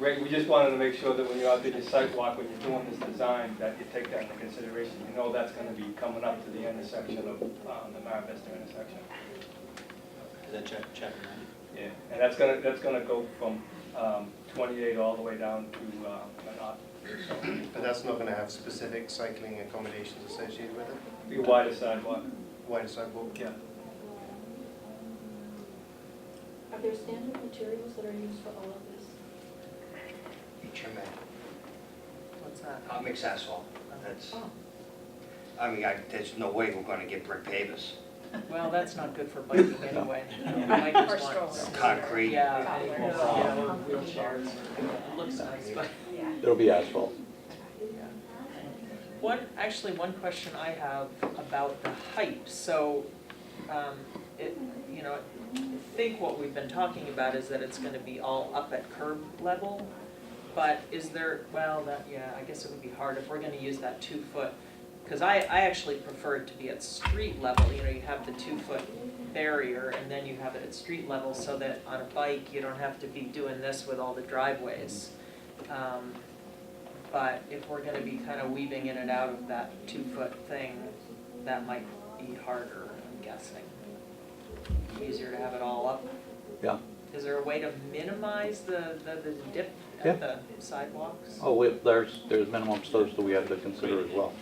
we just wanted to make sure that when you're out there, your sidewalk, when you're doing this design, that you take that into consideration. You know that's gonna be coming up to the intersection of the Mara Vista intersection. Is that chapter 90? Yeah, and that's gonna go from 28 all the way down to Manhattan. But that's not gonna have specific cycling accommodations associated with it? Be a wider sidewalk. Wider sidewalk? Yeah. Are there standard materials that are used for all of this? HMA, what's that? mixed asphalt, that's, Oh, I mean, there's no way we're gonna get brick pavers. well, that's not good for biking anyway. Bikers Or want- strollers. Concrete. Yeah, Toddlers. yeah, or wheelchairs, it looks nice, but. Yeah. It'll be asphalt. One question I have about the height, so, I think what we've been talking about is that it's gonna be all up at curb level, but is there, I guess it would be hard if we're gonna use that 2 foot, because I actually prefer it to be at street level, you have the 2 foot barrier, and then you have it at street level, so that on a bike, you don't have to be doing this with all the driveways. But if we're gonna be kind of weaving in and out of that 2 foot thing, that might be harder, I'm guessing. Easier to have it all up. Yeah. Is there a way to minimize the dip Yeah. at the sidewalks? Oh, there's minimum slopes that we have to consider as well.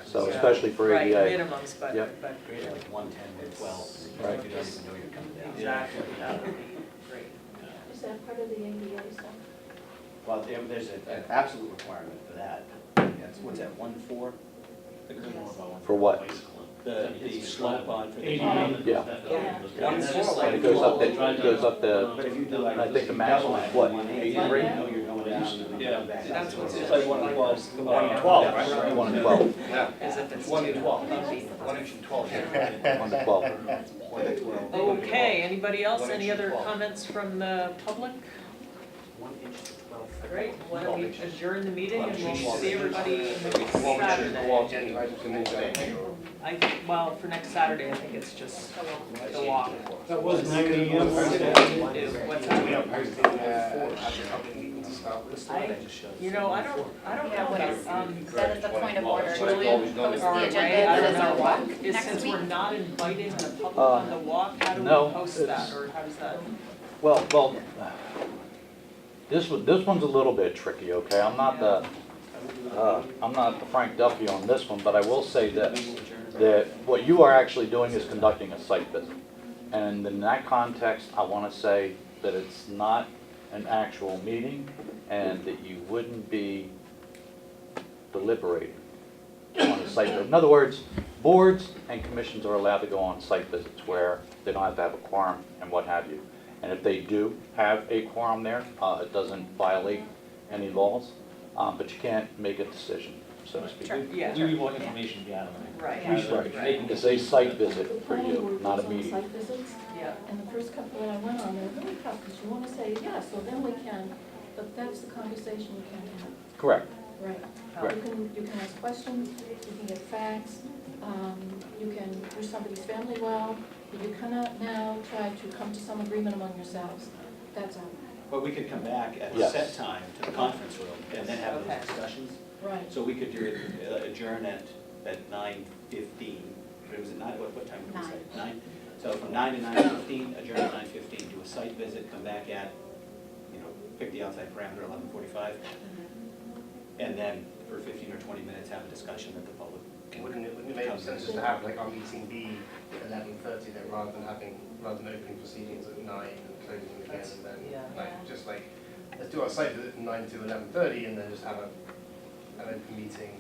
So Yeah. especially for Right, ADA. minimums, but, Yep. but, Grade like 110 to 12, Right. you don't even know you're coming down. exactly, that would be great. Is that part of the ADA stuff? Well, there's an absolute requirement for that. That's, what's that, 1.4? For what? The slope on for the. Yeah. That's just like. It goes up the, But if you do like. I think the maximum is what, 83? You know you're going down and then Yeah, come back. that's what's, it's like 112. 112, right? 1 and 12. As if it's 1 too- and 12. 1 inch and 12. 1 to 12. 1 and 12. Okay, anybody else, 1 inch any and other 12. comments from the public? 1 inch to 12. Great, why don't we adjourn the meeting and we'll 12 see everybody next Saturday. Well, for next Saturday, I think it's just the walk. That was 9 AM. What's that? I don't Yeah, know, what is, that, that is the point of order. Julian, Post or the Ray, agenda I don't as a know, walk is next since week. we're not inviting the public on the walk, how do no, we post that, it's- or how does that? Well, this one's a little bit tricky, okay? I'm not the Frank Duffy on this one, but I will say this, that what you are actually doing is conducting a site visit. And in that context, I want to say that it's not an actual meeting and that you wouldn't be deliberating on a site visit. In other words, boards and commissions are allowed to go on site visits where they don't have to have a quorum and what have you. And if they do have a quorum there, it doesn't violate any laws, but you can't make a decision, so to speak. Sure. Yeah, We want information gathering. right, Right. It's a site visit The for planning you, board not a goes on meeting. site visits, yeah. and the first couple that I went on, they're really tough, because you want to say, yeah, so then we can, but that's the conversation you can't have. Correct. Right. Right. You can ask questions, you can get facts, you can wish somebody's family well, but you cannot now try to come to some agreement among yourselves. That's out. But we could come back at a Yes. set time to the conference room and then have Okay. those discussions. Right. So we could adjourn at 9:15, or was it 9, what time did we say? 9? So from 9 to 9:15, adjourn at 9:15, do a site visit, come back at, pick the outside parameter, 11:45, and then for 15 or 20 minutes, have a discussion that the public can. Wouldn't it make sense just to have like our meeting be 11:30 then rather than opening proceedings at 9 and closing them again and then Yeah. let's do our site visit from 9 to 11:30 and then just have a an open meeting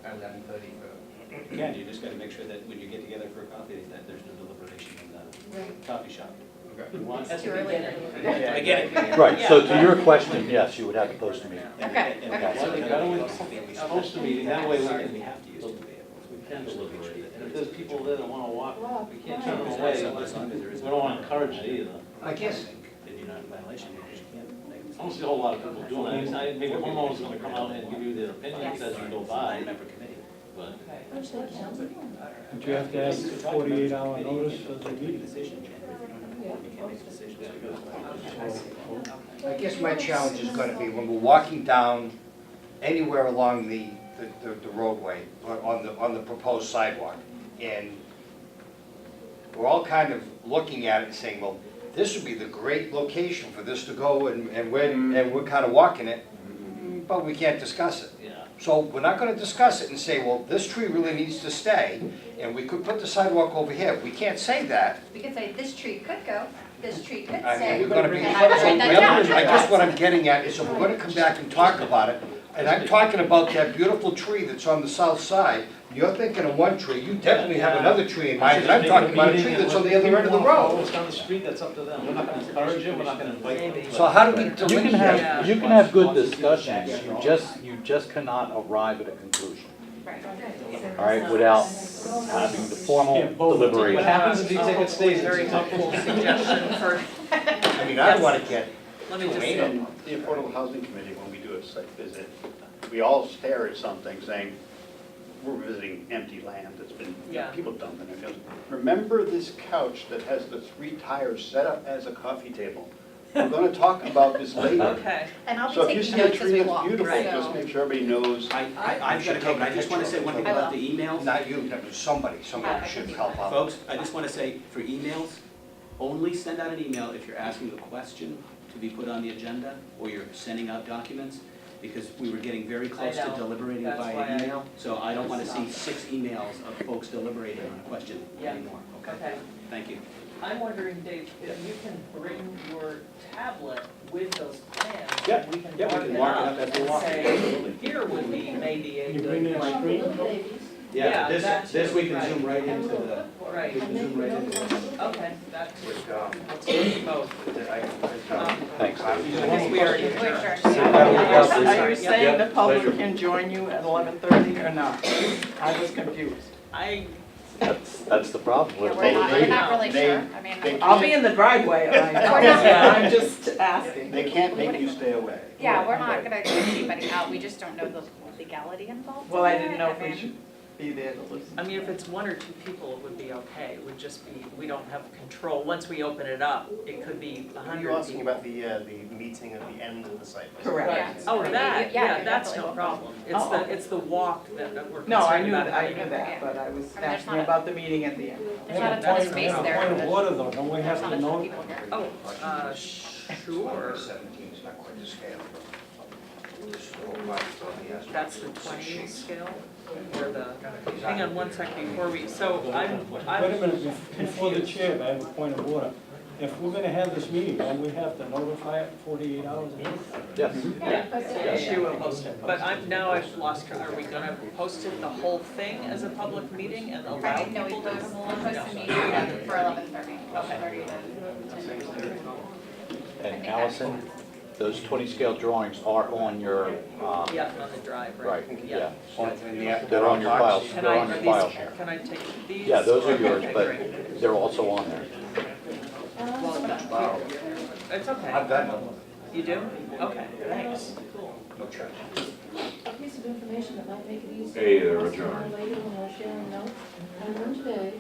at 11:30 for. Again, you just gotta make sure that when you get together for a coffee, that there's no deliberation in the coffee shop. Okay. You want- At the beginning. Yeah, I get it. Right, so to your question, yes, you would have to post a meeting. Okay, And okay. So they gotta post a meeting, that way we Sorry, can, we have to use the vehicles. we can deliberate. And if there's people there that wanna walk, Rob, we can't why? turn them away, we don't wanna encourage it either. I guess, Then you're not in violation, because you can't. I don't see a whole lot of people doing that. Maybe homeowners are gonna come out and give you their opinions Yes. as you go by, Member committee. but. Which they can. But you have to have 48-hour notice for the Make a meeting. decision, Jen. Yeah. You can't make decisions. I guess my challenge is gonna be when we're walking down anywhere along the roadway, or on the proposed sidewalk, and we're all kind of looking at it and saying, well, this would be the great location for this to go, and we're kind of walking it, but we can't discuss it. Yeah. So we're not gonna discuss it and say, well, this tree really needs to stay, and we could put the sidewalk over here. We can't say that. We could say this tree could go, this tree could I stay. mean, we're gonna be, And I would write that down. I guess what I'm getting at is if we're gonna come back and talk about it, and I'm talking about that beautiful tree that's on the south side, you're thinking of one tree, you definitely have another tree in mind, and I'm talking about a tree that's on the other end of the road. It's down the street, that's up to them. We're not gonna encourage it, we're not gonna invite them. So how do we You can delineate? have good discussions, you just cannot arrive at a conclusion, Right. all right, without having the formal What deliberation. happens if you take it stays? Very helpful suggestion for, I mean, I don't wanna get, let me just, In the Affordable Housing Committee, when we do a site visit, we all stare at something saying, we're visiting empty land that's been, Yeah. people dumping it. It goes, remember this couch that has the 3 tires set up as a coffee table? We're gonna talk about this later. okay. And I'll So be if you taking see a notes as tree we that's walk, beautiful, right. just make sure everybody knows. I've got to go, but I just want to say one thing I about will. the emails. not you, no, somebody should help out. Folks, I just want to say, for emails, only send out an email if you're asking a question to be put on the agenda, or you're sending out documents, because we were getting very close to know. deliberating That's why via I- email. So I don't want to see 6 emails of folks deliberating on a question Yeah. anymore, okay? Okay. Thank you. I'm wondering, Dave, if you can bring your tablet with those plans, Yeah, we can yeah, we mark can it mark it up up as and we walk. say, here would be maybe a You bring good in a place. screen? Little babies. Yeah, Yeah, that this we can too, zoom right into the, Right, we can zoom right into it. okay, that would, let's do both. Thanks. I guess we already Wait, adjourned. sure. Are you saying the public Pleasure. can join you at 11:30 or not? I was confused. That's the problem Yeah, with we're not, public we're not really They- sure, I they- mean, I'll be in the driveway, I know. We're not- Yeah, I'm just asking. They can't make you stay away. yeah, we're not gonna kick anybody out, we just don't know the legality involved. Well, I in didn't it. know if we mean, should be there to listen. I mean, if it's 1 or 2 people, it would be okay, it would just be, we don't have control, once we open it up, it could be Are 100 you asking people. about the meeting at the end of the site visit? Correct. Yeah. Oh, that, Yeah, yeah, you're that's definitely no welcome. problem, Oh. it's the walk that we're No, I concerned knew about. that, I knew that, but I was I mean, there's asking not a- about the meeting at the end. There's not a ton of space Point there, of order though, don't we there's have not to a ton of know? people here. Oh, sure, 17 is not quite the scale. that's the 20 scale, or the, hang on one second before we, so I'm Wait a minute, before the chair, I have a point of order. If we're gonna have this meeting, don't we have to notify it 48 hours? Yes. Yeah, she will post it, but I've lost track, are we gonna post it, the whole thing as a public meeting and allow Right, no, we people to post, come we'll along? post the meeting for 11:30, 11:30 to 10:30. And Allison, those 20 scale drawings are on your, Yeah, on the drive, right? right, yeah. Yeah. They're on your files, Can they're I, on your are file these, share. can I take these? Yeah, those are yours, Okay, but great. they're also on there. Well done. Wow. It's okay. I've got no. You do? Okay, thanks. Cool. No charge. A piece of information that might make it easier. Hey there, for us to John. know later when we're sharing notes. I learned today,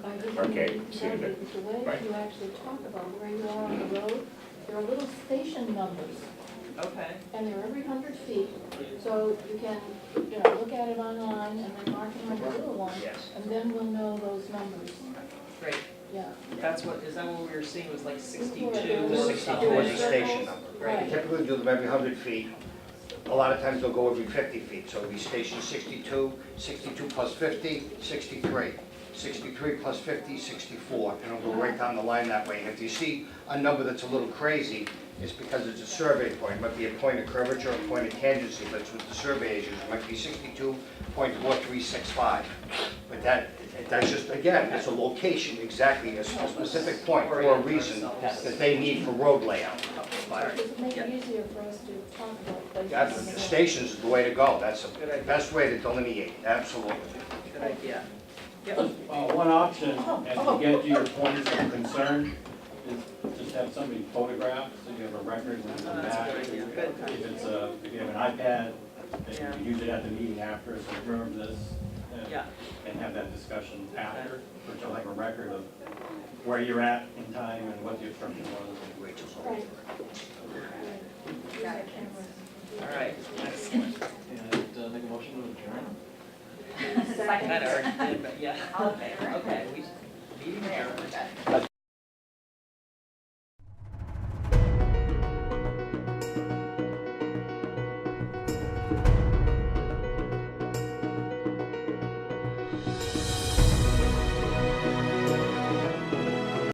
by visiting Okay, the see you that the way Bye. you actually talk about where you are on the road, there are little station numbers, Okay, and they're every 100 feet. So you can, look at it online and then mark it on the little one, Yes. and then we'll know those numbers. great. Yeah. That's what, is that what we were seeing, was like 62 The or 62 was the something? station number. Right. We typically do them every 100 feet. A lot of times they'll go every 50 feet, so it'll be station 62, 62 plus 50, 63. 63 plus 50, 64, and it'll go right down the line that way. And if you see a number that's a little crazy, is because it's a survey point, it might be a point of curvature, a point of tangency, but it's with the surveyors, it might be 62.4365. But that's just, again, it's a location, exactly, a specific point for a reason that they need for road layout. Does it make it easier for us to talk about places? That's, the stations is the way to go, that's the best way to delineate, absolutely. Good idea. Yep. One option, as you get to your points of concern, is just have somebody photograph, so you have a record when you come That's a back. good idea. Good. If you have an iPad, then you can use it at the meeting after, so remember this, Yeah. and have that discussion after, which will have a record of where you're at in time and what the obstruction was. Right. All right, excellent. And make a motion to adjourn? Kind of already did, but yeah. All in favor? Okay, we, meeting there.